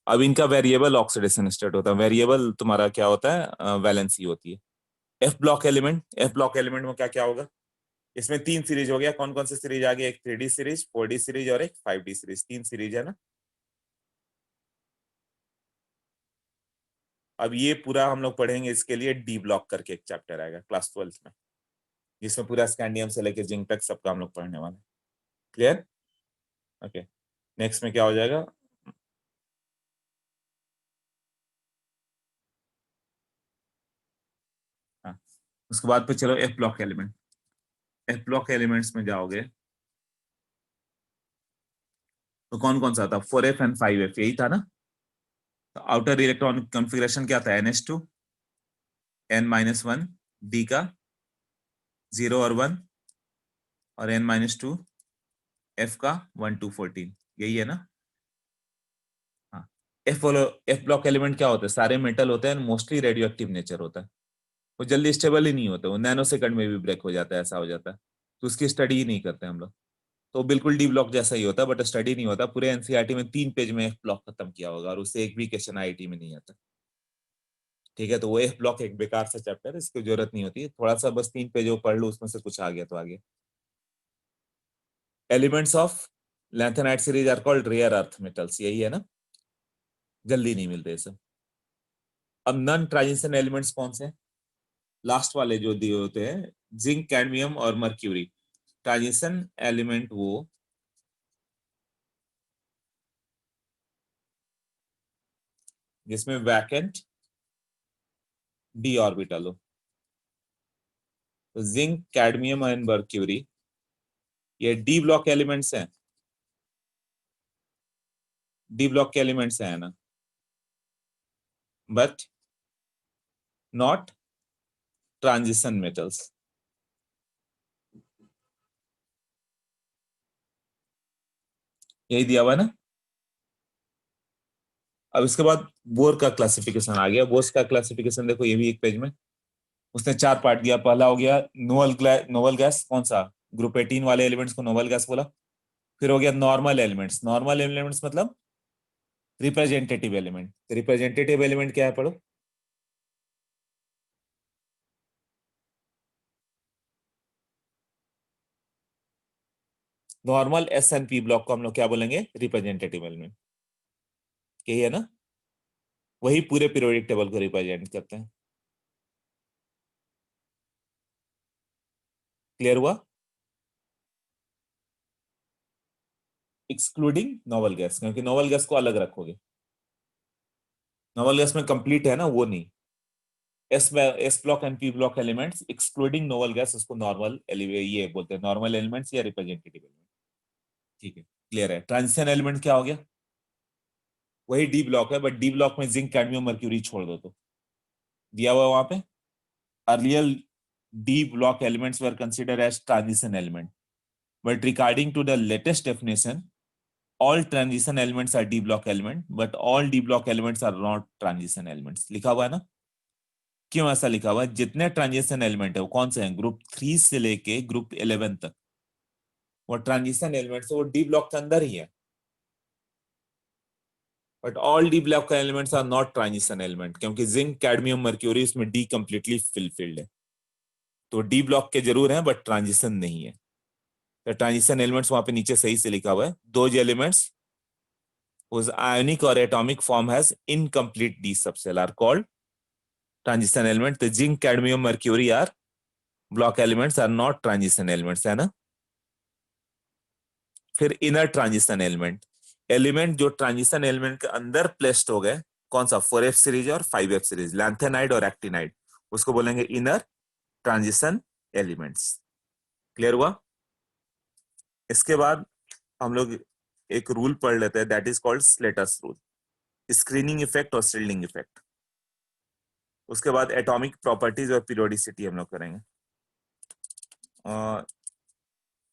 [SPEAKER 1] अब इनका वेरिएबल ऑक्सीडेशन स्टेट होता है। वेरिएबल तुम्हारा क्या होता है, वैलेंसी होती है। F block element, F block element में क्या क्या होगा, इसमें 3 सीरीज हो गया। कौन कौन सी सीरीज आ गई, एक 3D सीरीज, 4D सीरीज और एक 5D सीरीज, 3 सीरीज है ना। अब ये पूरा हम लोग पढ़ेंगे, इसके लिए डी ब्लॉक करके एक चैप्टर आएगा क्लास 12th में, जिसमें पूरा स्कैंडियम से लेकर जिंक तक सबका हम लोग पढ़ने वाले हैं। Clear, okay. नेक्स्ट में क्या हो जाएगा, हाँ उसके बाद पे चलो F block element. F block elements में जाओगे तो कौन कौन सा था, 4F एंड 5F, यही था ना। तो आउटर इलेक्ट्रॉनिक कॉन्फ़िगरेशन क्या था, NH2 N-1, D का 0 और 1, और N-2 F का 1 2 14, यही है ना। हाँ एफ ब्लॉक एलिमेंट क्या होता है, सारे मेटल होते हैं, मोस्टली रेडियो एक्टिव नेचर होता है। वो जल्दी स्टेबल ही नहीं होते, वो नैनो सेकंड में भी ब्रेक हो जाता है, ऐसा हो जाता है। तो उसकी स्टडी ही नहीं करते हम लोग। तो बिल्कुल डी ब्लॉक जैसा ही होता है, बट स्टडी नहीं होता। पूरे एनसीईआरटी में 3 पेज में एफ ब्लॉक खत्म किया होगा, और उससे एक भी क्वेश्चन आईआईटी में नहीं आता। ठीक है, तो वो एफ ब्लॉक एक बेकार सा चैप्टर है, इसकी जरूरत नहीं होती। थोड़ा सा बस 3 पेज पढ़ लो, उसमें से कुछ आ गया तो आ गया। Elements of lanthanide series are called rare earth metals, यही है ना, जल्दी नहीं मिलते सब। अब नॉन ट्रांजिशन एलिमेंट्स कौन से हैं, लास्ट वाले जो दिए होते हैं, जिंक, कैडमियम और मर्क्यूरी। ट्रांजिशन एलिमेंट वो जिसमें वैकेंट डी ऑर्बिटल हो। तो जिंक, कैडमियम एंड मर्क्यूरी ये डी ब्लॉक एलिमेंट्स हैं, डी ब्लॉक के एलिमेंट्स हैं ना, बट नॉट ट्रांजिशन मेटल्स। यही दिया हुआ है ना। अब इसके बाद बोर का क्लासिफिकेशन आ गया। बोर्स का क्लासिफिकेशन देखो, ये भी एक पेज में। उसने 4 पार्ट दिया। पहला हो गया नोबल गैस, कौन सा, ग्रुप 18 वाले एलिमेंट्स को नोबल गैस बोला। फिर हो गया नॉर्मल एलिमेंट्स। नॉर्मल एलिमेंट्स मतलब रिप्रेजेंटेटिव एलिमेंट। रिप्रेजेंटेटिव एलिमेंट क्या है, पढ़ो। Normal S and P block को हम लोग क्या बोलेंगे, रिप्रेजेंटेटिव एलिमेंट, यही है ना। वही पूरे पीरियोडिक टेबल को रिप्रेजेंट करते हैं। क्लियर हुआ, एक्सक्लूडिंग नोबल गैस, क्योंकि नोबल गैस को अलग रखोगे। नोबल गैस में कंप्लीट है ना, वो नहीं। S block and P block elements excluding noble gas, उसको नॉर्मल ये बोलते हैं, नॉर्मल एलिमेंट्स या रिप्रेजेंटेटिव एलिमेंट। ठीक है, क्लियर है। ट्रांजिशन एलिमेंट क्या हो गया, वही डी ब्लॉक है, बट डी ब्लॉक में जिंक, कैडमियम, मर्क्यूरी छोड़ दो तो दिया हुआ वहां पे। Earlier D block elements were considered as transition element, but regarding to the latest definition, all transition elements are D block element, but all D block elements are not transition elements. लिखा हुआ है ना। क्यों ऐसा लिखा हुआ है, जितने ट्रांजिशन एलिमेंट है वो कौन से हैं, ग्रुप 3 से लेके ग्रुप 11 तक वो ट्रांजिशन एलिमेंट्स वो डी ब्लॉक के अंदर ही है, but all d block elements are not transition element, क्योंकि जिंक, कैडमियम, मर्क्यूरी इसमें डी कंप्लीटली फिल्ड है। तो डी ब्लॉक के जरूर हैं, बट ट्रांजिशन नहीं है। तो ट्रांजिशन एलिमेंट्स वहां पे नीचे सही से लिखा हुआ है, those elements whose ionic or atomic form has incomplete d subshell are called transition element. The zinc, cadmium, mercury are block elements, are not transition elements, है ना. फिर इनर ट्रांजिशन एलिमेंट जो ट्रांजिशन एलिमेंट के अंदर प्लेस्ड हो गए, कौन सा 4f सीरीज और 5f सीरीज, लैंथेनाइड और एक्टिनाइड, उसको बोलेंगे इनर ट्रांजिशन एलिमेंट्स. क्लियर हुआ. इसके बाद हम लोग एक रूल पढ़ लेते हैं, that is called Slater's rule, screening effect और शील्डिंग इफेक्ट. उसके बाद एटॉमिक प्रॉपर्टीज और पीरियोडिसिटी हम लोग करेंगे.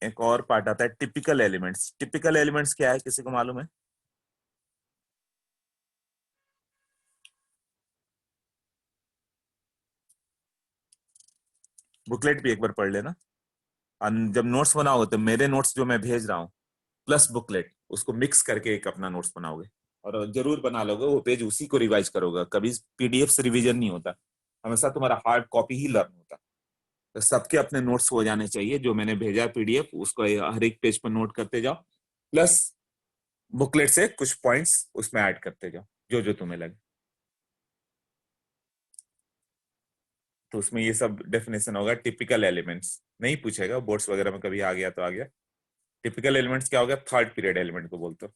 [SPEAKER 1] एक और पार्ट आता है टिपिकल एलिमेंट्स. टिपिकल एलिमेंट्स क्या है, किसी को मालूम है? बुकलेट भी एक बार पढ़ लेना. जब नोट्स बनाओगे तो मेरे नोट्स जो मैं भेज रहा हूँ प्लस बुकलेट, उसको मिक्स करके एक अपना नोट्स बनाओगे और जरूर बना लोगे. वो पेज उसी को रिवाइज करोगे. कभी पीडीएफ से रिवीजन नहीं होता, हमेशा तुम्हारा हार्ड कॉपी ही लर्न होता. तो सबके अपने नोट्स हो जाने चाहिए. जो मैंने भेजा पीडीएफ उसको हर एक पेज पर नोट करते जाओ, प्लस बुकलेट से कुछ पॉइंट्स उसमें ऐड करते जाओ जो जो तुम्हें लगे. तो उसमें ये सब डेफिनेशन होगा. टिपिकल एलिमेंट्स नहीं पूछेगा, बोर्ड्स वगैरह में कभी आ गया तो आ गया. टिपिकल एलिमेंट्स क्या हो गया, थर्ड पीरियड एलिमेंट को बोलते हो.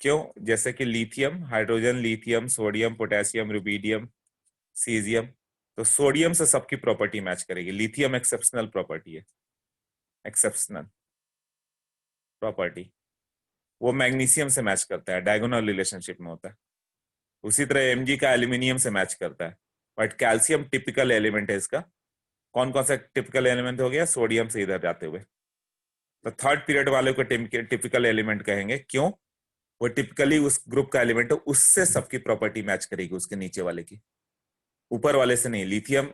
[SPEAKER 1] क्यों? जैसे कि lithium, hydrogen, lithium, sodium, potassium, rubidium, caesium. तो सोडियम से सबकी प्रॉपर्टी मैच करेगी. लिथियम एक्सेप्शनल प्रॉपर्टी है, एक्सेप्शनल प्रॉपर्टी. वो मैग्नीशियम से मैच करता है, डायगोनल रिलेशनशिप में होता है. उसी तरह Mg का एल्यूमिनियम से मैच करता है. बट कैल्शियम टिपिकल एलिमेंट है इसका. कौन कौन सा टिपिकल एलिमेंट हो गया, सोडियम से इधर जाते हुए. तो थर्ड पीरियड वाले को टिपिकल एलिमेंट कहेंगे. क्यों? वो टिपिकली उस ग्रुप का एलिमेंट है, उससे सबकी प्रॉपर्टी मैच करेगी, उसके नीचे वाले की, ऊपर वाले से नहीं. लिथियम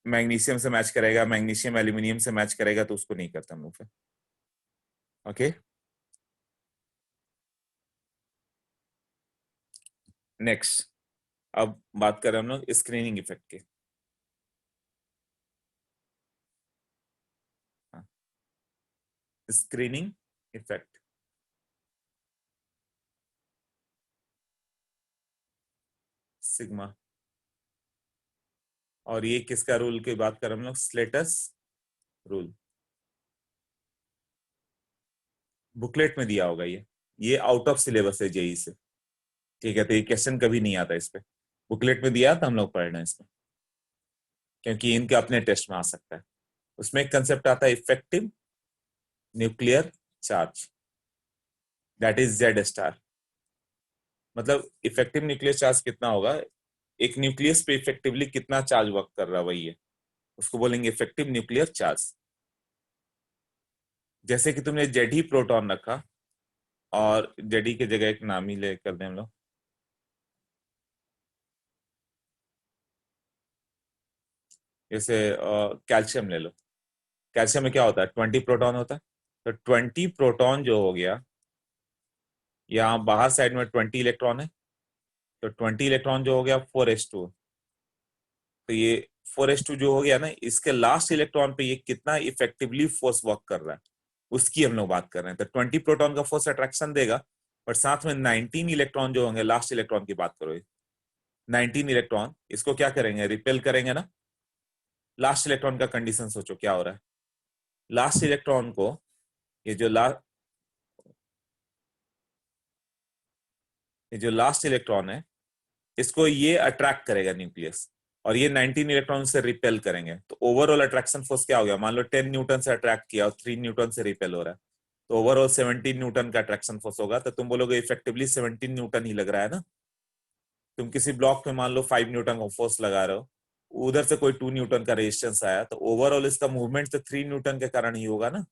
[SPEAKER 1] मैग्नीशियम से मैच करेगा, मैग्नीशियम एल्यूमिनियम से मैच करेगा, तो उसको नहीं करता हम लोग. Okay, next. अब बात करें हम लोग स्क्रीनिंग इफेक्ट के. Screening effect, sigma. और ये किसका रूल की बात करें हम लोग, स्लेटर्स रूल. बुकलेट में दिया होगा ये आउट ऑफ सिलेबस है जेई से. ठीक है, तो ये क्वेश्चन कभी नहीं आता इस पे. बुकलेट में दिया था, हम लोग पढ़ना इसमें, क्योंकि इनके अपने टेस्ट में आ सकता है. उसमें एक कंसेप्ट आता है effective nuclear charge, that is Z star. मतलब इफेक्टिव न्यूक्लियर चार्ज कितना होगा, एक न्यूक्लियस पे इफेक्टिवली कितना चार्ज वर्क कर रहा है, वही है, उसको बोलेंगे इफेक्टिव न्यूक्लियर चार्ज. जैसे कि तुमने जेड ही प्रोटॉन रखा और जेड ही की जगह एक नाम ही ले कर दें हम लोग, जैसे कैल्शियम ले लो. कैल्शियम में क्या होता है, 20 प्रोटॉन होता है. तो 20 प्रोटॉन जो हो गया, यहाँ बाहर साइड में 20 इलेक्ट्रॉन है, तो 20 इलेक्ट्रॉन जो हो गया 4s2. तो ये 4s2 जो हो गया ना, इसके लास्ट इलेक्ट्रॉन पे ये कितना इफेक्टिवली फोर्स वर्क कर रहा है, उसकी हम लोग बात कर रहे हैं. तो 20 प्रोटॉन का फोर्स अट्रैक्शन देगा, पर साथ में 19 इलेक्ट्रॉन जो होंगे, लास्ट इलेक्ट्रॉन की बात करो, 19 इलेक्ट्रॉन इसको क्या करेंगे, रिपेल करेंगे ना. लास्ट इलेक्ट्रॉन का कंडीशन सोचो क्या हो रहा है. लास्ट इलेक्ट्रॉन को ये जो लास्ट इलेक्ट्रॉन है, इसको ये अट्रैक्ट करेगा न्यूक्लियस, और ये 19 इलेक्ट्रॉन से रिपेल करेंगे. तो ओवरऑल अट्रैक्शन फोर्स क्या हो गया, मान लो 10 न्यूटन से अट्रैक्ट किया और 3 न्यूटन से रिपेल हो रहा है, तो ओवरऑल 17 न्यूटन का अट्रैक्शन फोर्स होगा. तो तुम बोलोगे इफेक्टिवली 17 न्यूटन ही लग रहा है ना. तुम किसी ब्लॉक में मान लो 5 न्यूटन का फोर्स लगा रहे हो, उधर से कोई 2 न्यूटन का रेजिस्टेंस आया, तो ओवरऑल इसका मूवमेंट तो 3 न्यूटन के कारण ही होगा ना.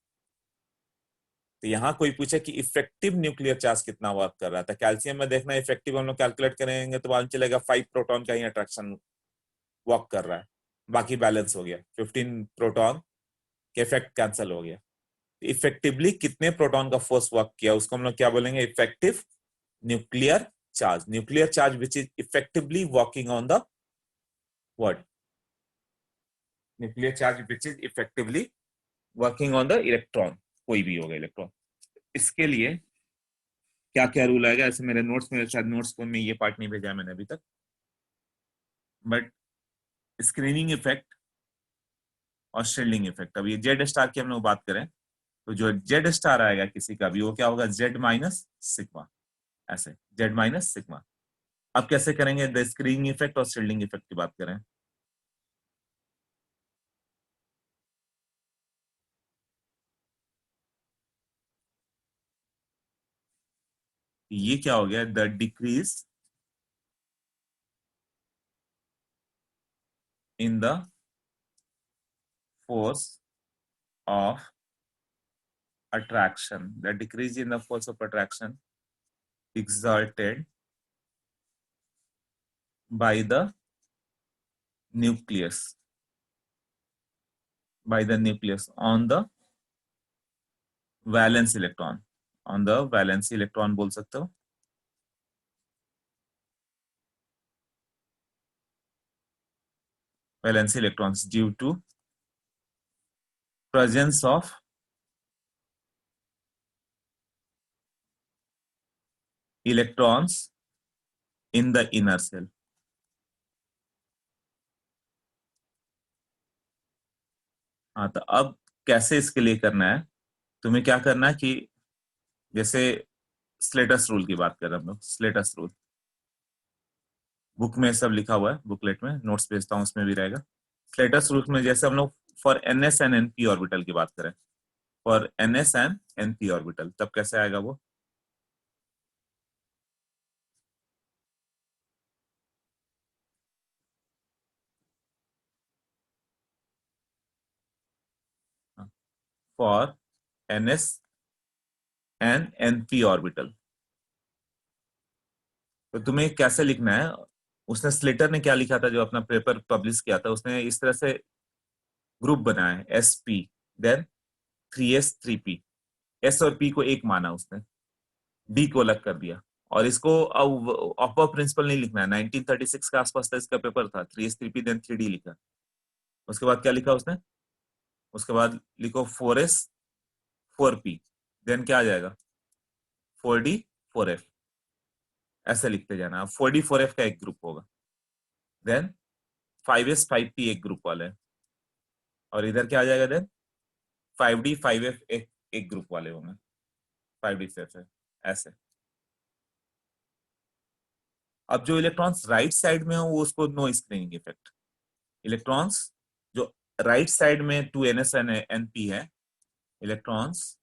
[SPEAKER 1] तो यहाँ कोई पूछे कि इफेक्टिव न्यूक्लियर चार्ज कितना वर्क कर रहा था, कैल्शियम में देखना इफेक्टिव हम लोग कैलकुलेट करेंगे तो मालूम चलेगा 5 प्रोटॉन का ही अट्रैक्शन वर्क कर रहा है, बाकी बैलेंस हो गया, 15 प्रोटॉन के इफेक्ट कैंसिल हो गया. इफेक्टिवली कितने प्रोटॉन का फोर्स वर्क किया, उसको हम लोग क्या बोलेंगे, effective nuclear charge. Nuclear charge which is effectively working on the what, nuclear charge which is effectively working on the electron, कोई भी होगा इलेक्ट्रॉन. इसके लिए क्या क्या रूल आएगा, ऐसे मेरे नोट्स में, शायद नोट्स को में ये पार्ट नहीं भेजा है मैंने अभी तक, बट स्क्रीनिंग इफेक्ट और शील्डिंग इफेक्ट। अब ये जेड स्टार की हम लोग बात करें तो जो जेड स्टार आएगा किसी का भी वो क्या होगा, जेड माइनस सिग्मा, ऐसे जेड माइनस सिग्मा। अब कैसे करेंगे, द स्क्रीनिंग इफेक्ट और शील्डिंग इफेक्ट की बात करें। ये क्या हो गया, the decrease in the force of attraction, the decrease in the force of attraction exerted by the nucleus on the valence electron, on the valence electron बोल सकते हो। valence electrons due to presence of electrons in the inner cell। हाँ, तो अब कैसे इसके लिए करना है, तुम्हें क्या करना है कि जैसे स्लेटस रूल की बात कर रहे हैं हम लोग, स्लेटस रूल बुक में सब लिखा हुआ है, बुकलेट में नोट्स भेजता हूँ उसमें भी रहेगा। स्लेटस रूल में जैसे हम लोग for NS and NP orbital की बात करें, for NS and NP orbital, तब कैसे आएगा वो, for NS and NP orbital. तो तुम्हें कैसे लिखना है, उसने स्लेटर ने क्या लिखा था जो अपना पेपर पब्लिश किया था, उसने इस तरह से ग्रुप बनाया है, s p then 3s 3p, s और पी को एक माना उसने, डी को अलग कर दिया। और इसको अब ऑफ प्रिंसिपल नहीं लिखना है, 1936 के आसपास था इसका पेपर था, 3s 3p देन 3d लिखा। उसके बाद क्या लिखा उसने, उसके बाद लिखो 4s 4p देन क्या आ जाएगा 4d 4f, ऐसे लिखते जाना। 4d 4f का एक ग्रुप होगा, देन 5s 5p एक ग्रुप वाले, और इधर क्या आ जाएगा देन 5d 5f एक ग्रुप वाले होंगे, 5d 5f ऐसे। अब जो इलेक्ट्रॉन्स राइट साइड में हो वो उसको नो स्क्रीनिंग इफेक्ट, इलेक्ट्रॉन्स जो राइट साइड में 2ns एंड np है, electrons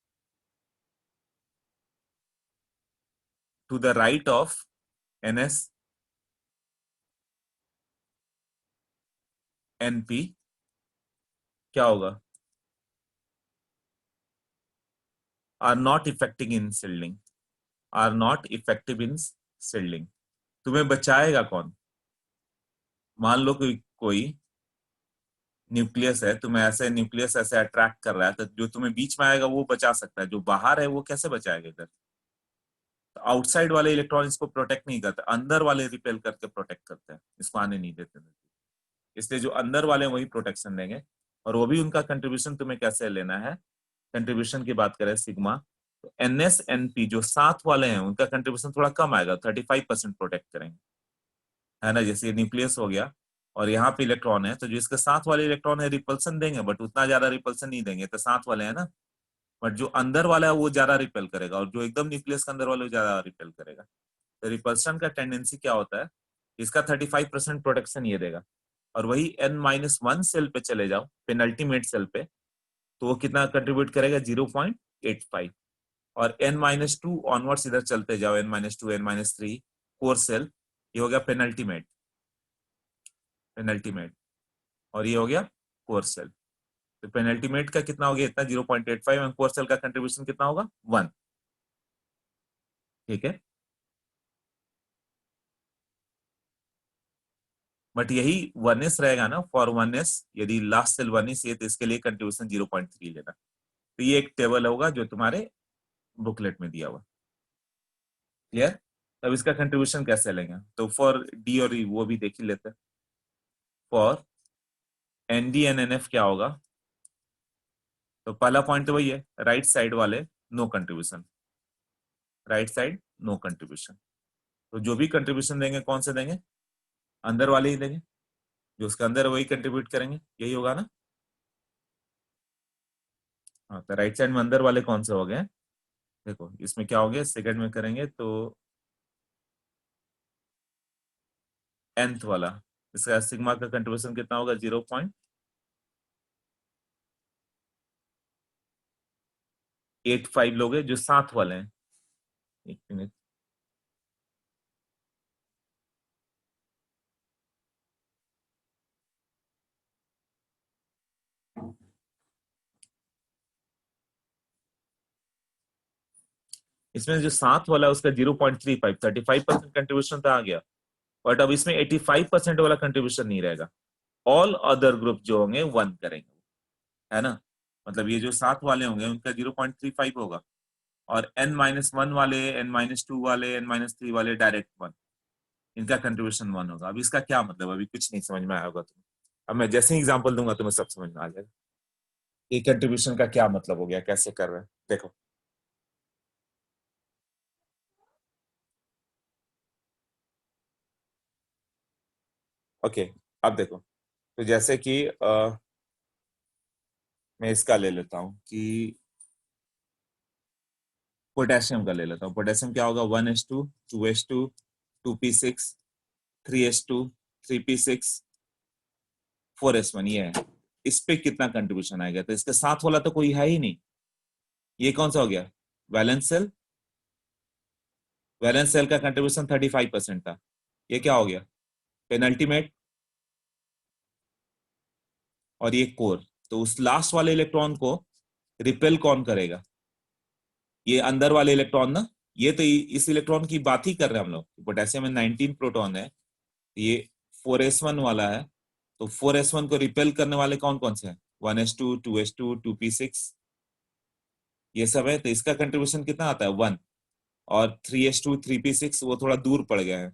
[SPEAKER 1] to the right of ns np क्या होगा, are not affecting in shielding, are not effective in shielding. तुम्हें बचाएगा कौन, मान लो कोई न्यूक्लियस है, तुम्हें ऐसे न्यूक्लियस ऐसे अट्रैक्ट कर रहा है, तो जो तुम्हें बीच में आएगा वो बचा सकता है, जो बाहर है वो कैसे बचाएगा इधर। तो आउटसाइड वाले इलेक्ट्रॉन इसको प्रोटेक्ट नहीं करते, अंदर वाले रिपेल करके प्रोटेक्ट करते हैं, इसको आने नहीं देते। इसलिए जो अंदर वाले वही प्रोटेक्शन देंगे, और वो भी उनका कंट्रीब्यूशन तुम्हें कैसे लेना है, कंट्रीब्यूशन की बात करें सिग्मा, तो एनएस एनपी जो साथ वाले हैं उनका कंट्रीब्यूशन थोड़ा कम आएगा, 35% प्रोटेक्ट करेंगे, है ना। जैसे न्यूक्लियस हो गया और यहाँ पे इलेक्ट्रॉन है, तो जो इसके साथ वाले इलेक्ट्रॉन है रिपल्सन देंगे, बट उतना ज्यादा रिपल्सन नहीं देंगे, तो साथ वाले है ना, बट जो अंदर वाला है वो ज्यादा रिपेल करेगा, और जो एकदम न्यूक्लियस के अंदर वाले वो ज्यादा रिपेल करेगा। तो रिपल्सन का टेंडेंसी क्या होता है, इसका 35% प्रोटेक्शन ये देगा। और वही n-1 सेल पे चले जाओ, पेनल्टीमेट सेल पे, तो वो कितना कंट्रीब्यूट करेगा 0.85। और n-2 ऑनवर्ड्स इधर चलते जाओ, n-2 n-3 कोर सेल, ये हो गया पेनल्टीमेट, और ये हो गया कोर सेल। तो पेनल्टीमेट का कितना हो गया, इतना 0.85, और कोर सेल का कंट्रीब्यूशन कितना होगा 1। ठीक है, बट यही 1s रहेगा ना, फॉर 1s यदि लास्ट सेल 1s है तो इसके लिए कंट्रीब्यूशन 0.3 लेना। तो ये एक टेबल होगा जो तुम्हारे बुकलेट में दिया हुआ, क्लियर। तब इसका कंट्रीब्यूशन कैसे लेंगे, तो फॉर डी और ई वो भी देख ही लेते हैं। फॉर एनडी एन एनएफ क्या होगा, तो पहला पॉइंट तो वही है, राइट साइड वाले no contribution, right side no contribution. तो जो भी कंट्रीब्यूशन देंगे कौन से देंगे, अंदर वाले ही देंगे, जो उसके अंदर वही कंट्रीब्यूट करेंगे, यही होगा ना। हाँ, तो राइट साइड में अंदर वाले कौन से हो गए, देखो इसमें क्या हो गया, सेकंड में करेंगे तो nth वाला, इसका सिग्मा का कंट्रीब्यूशन कितना होगा 0.85 लोग हैं जो साथ वाले हैं। एक मिनट, इसमें जो साथ वाला है उसका 0.35 35% कंट्रीब्यूशन तो आ गया, बट अब इसमें 85% वाला कंट्रीब्यूशन नहीं रहेगा, ऑल अदर ग्रुप जो होंगे 1 करेंगे, है ना। मतलब ये जो साथ वाले होंगे उनका 0.35 होगा, और n-1 वाले, n-2 वाले, n-3 वाले डायरेक्ट 1, इनका कंट्रीब्यूशन 1 होगा। अब इसका क्या मतलब, अभी कुछ नहीं समझ में आया होगा तुम्हें, अब मैं जैसे ही एग्जांपल दूंगा तुम्हें सब समझ में आ जाएगा ये कंट्रीब्यूशन का क्या मतलब हो गया, कैसे कर रहे हैं। देखो ओके, अब देखो, तो जैसे कि मैं इसका ले लेता हूं कि पोटेशियम का ले लेता हूं। पोटेशियम क्या होगा, 1s2 2s2 2p6 3s2 3p6 4s1, ये है। इस पे कितना कंट्रीब्यूशन आएगा, तो इसके साथ वाला तो कोई है ही नहीं, ये कौन सा हो गया, वैलेंस सेल। वैलेंस सेल का कंट्रीब्यूशन 35% था, ये क्या हो गया, पेनल्टीमेट, और ये कोर। तो उस लास्ट वाले इलेक्ट्रॉन को रिपेल कौन करेगा, ये अंदर वाले इलेक्ट्रॉन ना। ये तो इस इलेक्ट्रॉन की बात ही कर रहे हैं हम लोग। पोटेशियम में 19 प्रोटॉन है, ये 4s1 वाला है, तो 4s1 को रिपेल करने वाले कौन कौन से हैं, 1s2 2s2 2p6, ये सब है। तो इसका कंट्रीब्यूशन कितना आता है 1, और 3s2 3p6 वो थोड़ा दूर पड़ गया है,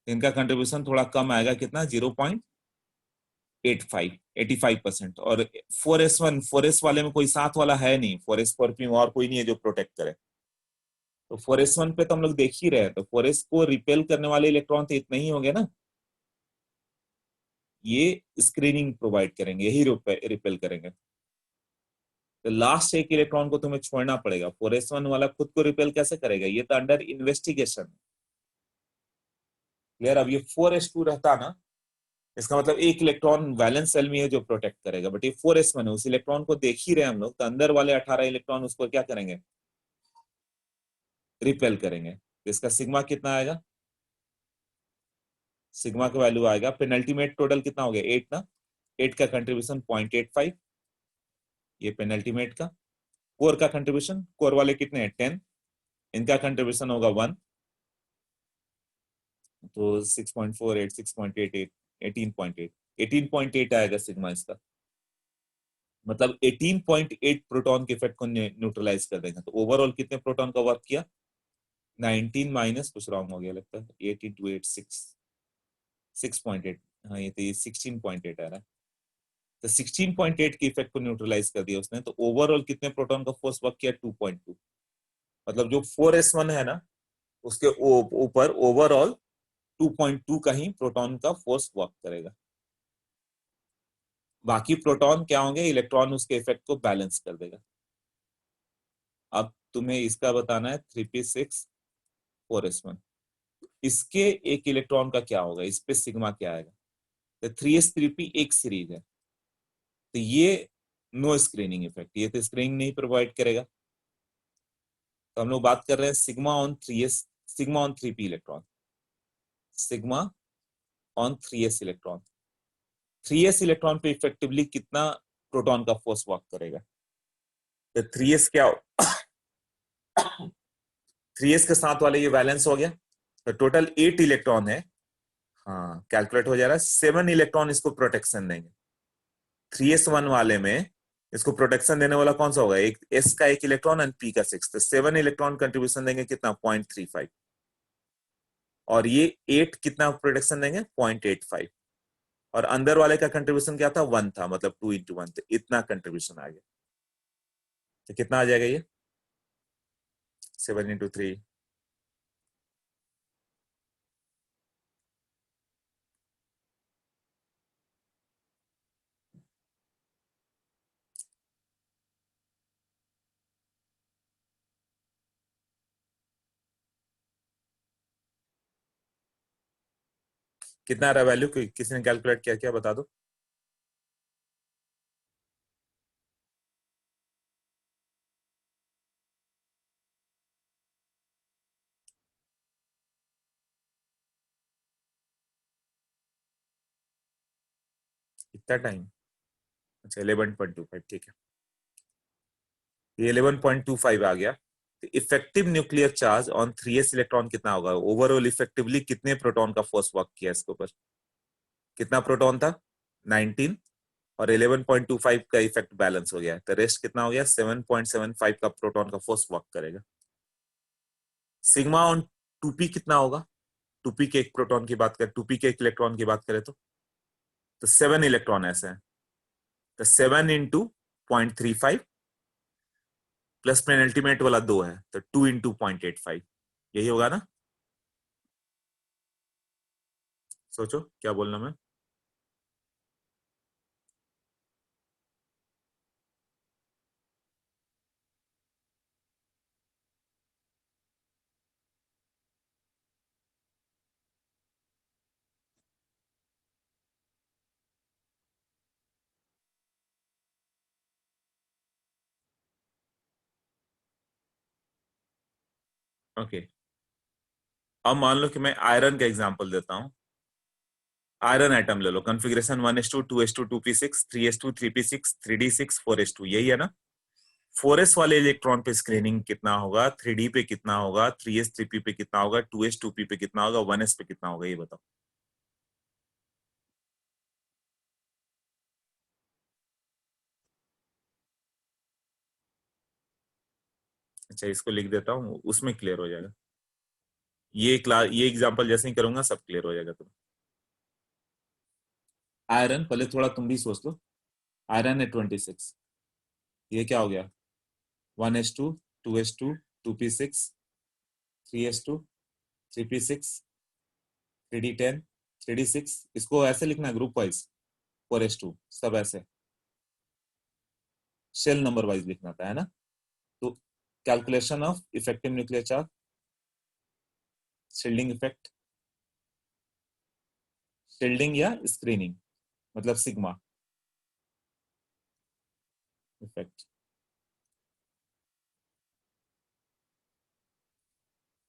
[SPEAKER 1] इनका कंट्रीब्यूशन थोड़ा कम आएगा, कितना 0.85% और 4s वाले में कोई साथ वाला है नहीं, 4s 4p में और कोई नहीं है जो प्रोटेक्ट करे। तो 4s1 पे तो हम लोग देख ही रहे हैं, तो 4s को रिपेल करने वाले इलेक्ट्रॉन तो इतने ही होंगे ना, ये स्क्रीनिंग प्रोवाइड करेंगे, यही रिपेल करेंगे। तो लास्ट एक इलेक्ट्रॉन को तुम्हें छोड़ना पड़ेगा, 4s1 वाला खुद को रिपेल कैसे करेगा, ये तो अंडर इन्वेस्टिगेशन। क्लियर। अब ये 4s2 रहता ना, इसका मतलब एक इलेक्ट्रॉन वैलेंस सेल में है जो प्रोटेक्ट करेगा, बट ये 4s1 है, उस इलेक्ट्रॉन को देख ही रहे हम लोग, तो अंदर वाले 18 इलेक्ट्रॉन उसको क्या करेंगे, रिपेल करेंगे। तो इसका सिग्मा कितना आएगा, सिग्मा का वैल्यू आएगा, पेनल्टीमेट टोटल कितना हो गया 8 ना, 8 का कंट्रीब्यूशन 0.85, ये पेनल्टीमेट का। कोर का कंट्रीब्यूशन, कोर वाले कितने हैं 10, इनका कंट्रीब्यूशन होगा 1, तो 6.48 6.88 18.8 18.8 आएगा सिग्मा इसका। मतलब 18.8 प्रोटॉन के इफेक्ट को न्यूट्रलाइज कर देंगे। तो ओवरऑल कितने प्रोटॉन का वर्क किया, 19 माइनस कुछ रॉन्ग हो गया लगता है, 8 into 8 6.8, हाँ ये तो ये 16.8 आ रहा है। तो 16.8 के इफेक्ट को न्यूट्रलाइज कर दिया उसने। तो ओवरऑल कितने प्रोटॉन का फोर्स वर्क किया 2.2। मतलब जो 4s1 है ना, उसके ऊपर ओवरऑल 2.2 का ही प्रोटॉन का फोर्स वर्क करेगा। बाकी प्रोटॉन क्या होंगे, इलेक्ट्रॉन उसके इफेक्ट को बैलेंस कर देगा। अब तुम्हें इसका बताना है 3p6 4s1, इसके एक इलेक्ट्रॉन का क्या होगा, इस पे सिग्मा क्या आएगा। तो 3s 3p एक सीरीज है, तो ये नो स्क्रीनिंग इफेक्ट, ये तो स्क्रीनिंग नहीं प्रोवाइड करेगा। तो हम लोग बात कर रहे हैं sigma on 3s, sigma on 3p electron, sigma on 3s electron. 3s electron पे इफेक्टिवली कितना प्रोटॉन का फोर्स वर्क करेगा। तो 3s क्या 3s के साथ वाले ये बैलेंस हो गया, तो टोटल 8 इलेक्ट्रॉन है, हाँ कैलकुलेट हो जा रहा है। 7 इलेक्ट्रॉन इसको प्रोटेक्शन देंगे। 3s1 वाले में इसको प्रोटेक्शन देने वाला कौन सा होगा, एक s का एक इलेक्ट्रॉन एंड p का 6, तो 7 इलेक्ट्रॉन कंट्रीब्यूशन देंगे कितना 0.35, और ये 8 कितना प्रोटेक्शन देंगे 0.85, और अंदर वाले का कंट्रीब्यूशन क्या था 1 था, मतलब 2 into 1, तो इतना कंट्रीब्यूशन आ गया। तो कितना आ जाएगा ये 7 into 3 कितना आ रहा वैल्यू, किसी ने कैलकुलेट किया क्या, बता दो। कितना टाइम, अच्छा 11.25, ठीक है। ये 11.25 आ गया। तो effective nuclear charge on 3s electron कितना होगा, ओवरऑल इफेक्टिवली कितने प्रोटॉन का फोर्स वर्क किया इसके ऊपर, कितना प्रोटॉन था 19, और 11.25 का इफेक्ट बैलेंस हो गया, तो रेस्ट कितना हो गया 7.75 का प्रोटॉन का फोर्स वर्क करेगा। सिग्मा ऑन 2p कितना होगा, 2p के एक प्रोटॉन की बात करें, 2p के एक इलेक्ट्रॉन की बात करें तो 7 इलेक्ट्रॉन ऐसे हैं, तो 7 इंटू 0.35 प्लस पेनल्टीमेट वाला 2 है, तो 2 इंटू 0.85, यही होगा ना। सोचो क्या बोलना मैं, ओके। अब मान लो कि मैं आयरन का एग्जांपल देता हूं। आयरन एटम ले लो, configuration 1s2 2s2 2p6 3s2 3p6 3d6 4s2, यही है ना। 4s वाले इलेक्ट्रॉन पे स्क्रीनिंग कितना होगा, 3d पे कितना होगा, 3s 3p पे कितना होगा, 2s 2p पे कितना होगा, 1s पे कितना होगा, ये बताओ। अच्छा इसको लिख देता हूँ, उसमें क्लियर हो जाएगा। ये एग्जांपल जैसे ही करूंगा सब क्लियर हो जाएगा तुम्हें। आयरन, पहले थोड़ा तुम भी सोच लो। आयरन है 26, ये क्या हो गया 1s2 2s2 2p6 3s2 3p6 3d10 3d6, इसको ऐसे लिखना ग्रुप वाइज, 4s2 सब ऐसे शेल नंबर वाइज लिखना था, है ना। तो calculation of effective nuclear charge, shielding effect, shielding या स्क्रीनिंग मतलब सिग्मा इफेक्ट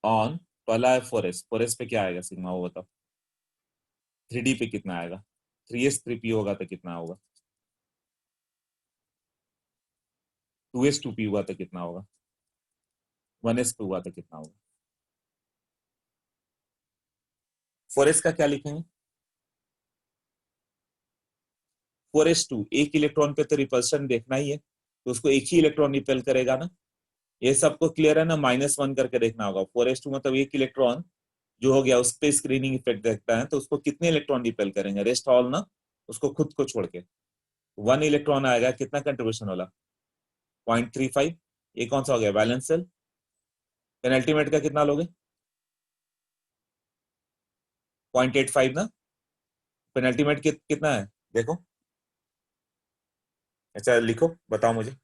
[SPEAKER 1] ऑन, पहला है 4s, 4s पे क्या आएगा सिग्मा वो बताओ। 3d पे कितना आएगा, 3s 3p होगा तो कितना होगा, 2s 2p हुआ तो कितना होगा, 1s पे हुआ तो कितना होगा। 4s का क्या लिखेंगे, 4s2 एक इलेक्ट्रॉन पे तो रिपल्शन देखना ही है, तो उसको एक ही इलेक्ट्रॉन रिपेल करेगा ना, ये सबको क्लियर है ना। -1 करके देखना होगा, 4s2 मतलब एक इलेक्ट्रॉन जो हो गया उस पे स्क्रीनिंग इफेक्ट देखता है, तो उसको कितने इलेक्ट्रॉन रिपेल करेंगे, रेस्ट ऑल ना, उसको खुद को छोड़ के 1 इलेक्ट्रॉन आएगा, कितना कंट्रीब्यूशन वाला 0.35, ये कौन सा हो गया बैलेंस सेल। पेनल्टीमेट का कितना लोगे 0.85 ना, पेनल्टीमेट कितना है देखो, अच्छा लिखो बताओ मुझे।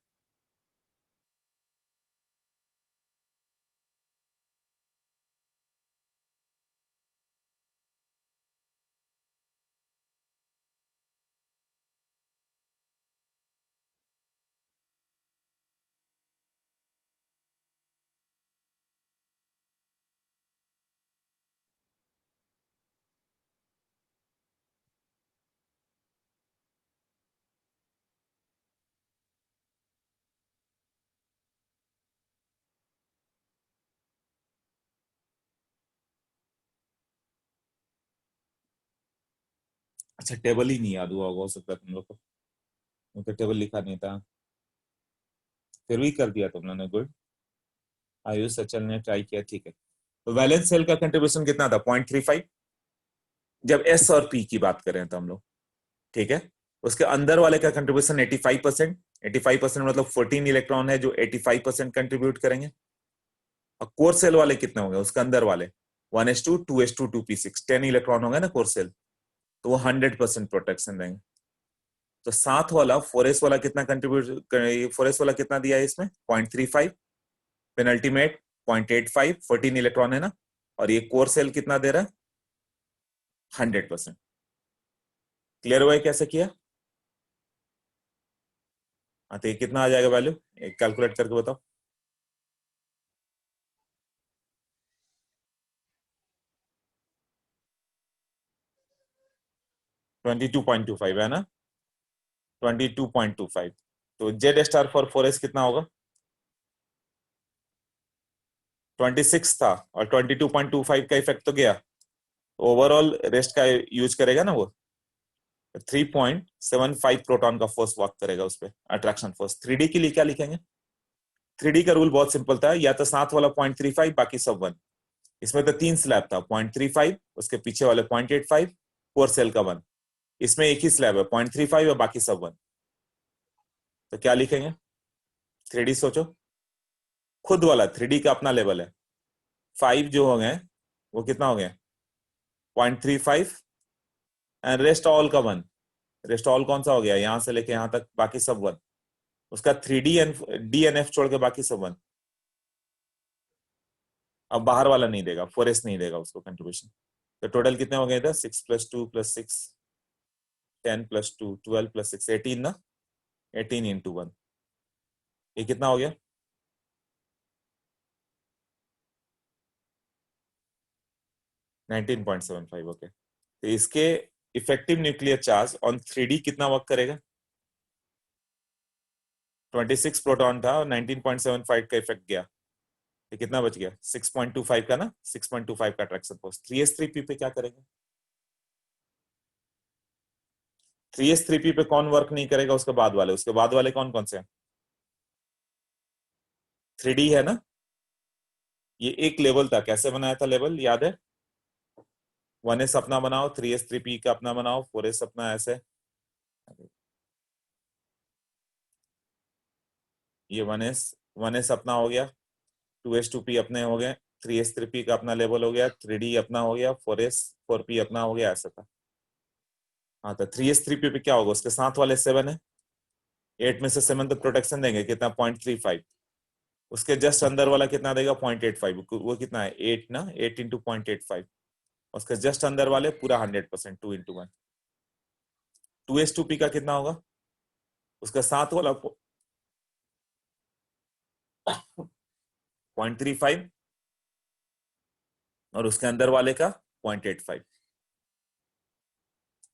[SPEAKER 1] अच्छा टेबल ही नहीं याद हुआ होगा, हो सकता है तुम लोग को, क्योंकि टेबल लिखा नहीं था, फिर भी कर दिया तुम लोगों ने, गुड। आयुष सचल ने ट्राई किया, ठीक है। तो वैलेंस सेल का कंट्रीब्यूशन कितना था 0.35, जब एस और पी की बात करें तो हम लोग, ठीक है। उसके अंदर वाले का कंट्रीब्यूशन 85%, 85% मतलब 14 इलेक्ट्रॉन है जो 85% कंट्रीब्यूट करेंगे। और कोर सेल वाले कितने होंगे उसके अंदर वाले 1s2 2s2 2p6, 10 इलेक्ट्रॉन होंगे ना कोर सेल, तो वो 100% प्रोटेक्शन देंगे। तो साथ वाला 4s वाला कितना कंट्रीब्यूट, 4s वाला कितना दिया है इसमें 0.35, पेनल्टीमेट 0.85, 14 इलेक्ट्रॉन है ना, और ये कोर सेल कितना दे रहा है 100%। क्लियर हुआ है कैसे किया? हाँ, तो ये कितना आ जाएगा वैल्यू, एक कैलकुलेट करके बताओ। $22.25 है ना, 22.25। तो जेड स्टार फॉर 4S कितना होगा? 26 था और 22.25 का इफेक्ट तो गया, ओवरऑल रेस्ट का यूज करेगा ना वो। 3.75 प्रोटॉन का फोर्स वर्क करेगा उस पर, अट्रैक्शन फोर्स। 3D के लिए क्या लिखेंगे? 3D का रूल बहुत सिंपल था, या तो साथ वाला 0.35, बाकी सब 1। इसमें तो 3 स्लैब था, 0.35, उसके पीछे वाले 0.85, कोर सेल का 1। इसमें एक ही स्लैब है 0.35 और बाकी सब 1। तो क्या लिखेंगे? 3D सोचो, खुद वाला 3D का अपना लेवल है। 5 जो हो गए वो कितना हो गया? 0.35 एंड रेस्ट ऑल का 1। रेस्ट ऑल कौन सा हो गया? यहां से लेके यहां तक बाकी सब 1। उसका 3D एंड DNF छोड़ के बाकी सब 1। अब बाहर वाला नहीं देगा, 4S नहीं देगा उसको कंट्रीब्यूशन। तो टोटल कितने हो गए इधर? 6 + 2 + 6, 10 + 2, 12 + 6, 18 ना, 18 × 1। ये कितना हो गया? 19.75। ओके, तो इसके effective nuclear charge on 3D कितना वर्क करेगा? 26 प्रोटॉन था और 19.75 का इफेक्ट गया, तो कितना बच गया? 6.25 का ना, 6.25 का अट्रैक्शन फोर्स। 3s3p पे क्या करेंगे? 3s3p पे कौन वर्क नहीं करेगा? उसके बाद वाले, उसके बाद वाले कौन कौन से हैं? 3D है ना, ये एक लेवल था, कैसे बनाया था लेवल याद है? 1s अपना बनाओ, 3s3p का अपना बनाओ, 4s अपना, ऐसे। ये 1s अपना हो गया, 2s2p अपने हो गए, 3s3p का अपना लेवल हो गया, 3D अपना हो गया, 4s4p अपना हो गया, ऐसा था। हाँ, तो 3s3p पे क्या होगा? उसके साथ वाले 7 है, 8 में से 7 तो प्रोटेक्शन देंगे, कितना? 0.35। उसके जस्ट अंदर वाला कितना देगा? 0.85। वो कितना है? 8 ना, 8 × 0.85। उसके जस्ट अंदर वाले पूरा 100%, 2 × 1। 2s2p का कितना होगा? उसका साथ वाला 0.35 और उसके अंदर वाले का 0.85।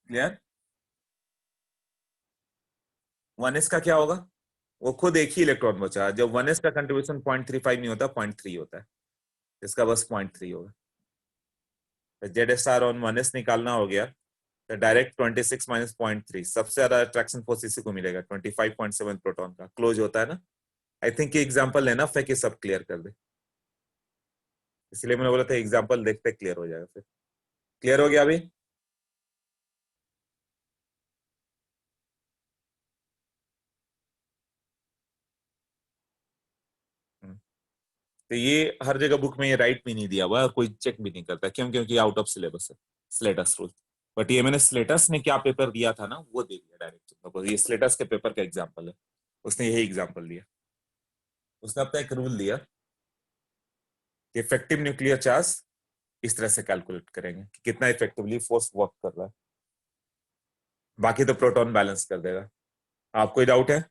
[SPEAKER 1] क्लियर? 1s का क्या होगा? वो खुद एक ही इलेक्ट्रॉन बचा, जब 1s का कंट्रीब्यूशन 0.35 नहीं होता, 0.3 होता है, इसका बस 0.3 होगा। तो जेड स्टार ऑन 1s निकालना हो गया, तो डायरेक्ट 26 - 0.3, सबसे ज्यादा अट्रैक्शन फोर्स इसी को मिलेगा, 25.7 प्रोटॉन का। क्लोज होता है ना। आई थिंक ये एग्जांपल लेना, फिर कि सब क्लियर कर दे, इसलिए मैंने बोला था एग्जांपल देखते क्लियर हो जाएगा। फिर क्लियर हो गया अभी? तो ये हर जगह बुक में ये राइट भी नहीं दिया हुआ है और कोई चेक भी नहीं करता, क्यों? क्योंकि आउट ऑफ सिलेबस है, स्लेटस रूल। बट ये मैंने स्लेटस ने क्या पेपर दिया था ना, वो दे दिया डायरेक्ट। ये स्लेटस के पेपर का एग्जाम्पल है, उसने यही एग्जाम्पल दिया। उसने अपना एक रूल दिया कि इफेक्टिव न्यूक्लियर चार्ज इस तरह से कैलकुलेट करेंगे कि कितना इफेक्टिवली फोर्स वर्क कर रहा है, बाकी तो प्रोटॉन बैलेंस कर देगा। आप कोई डाउट है?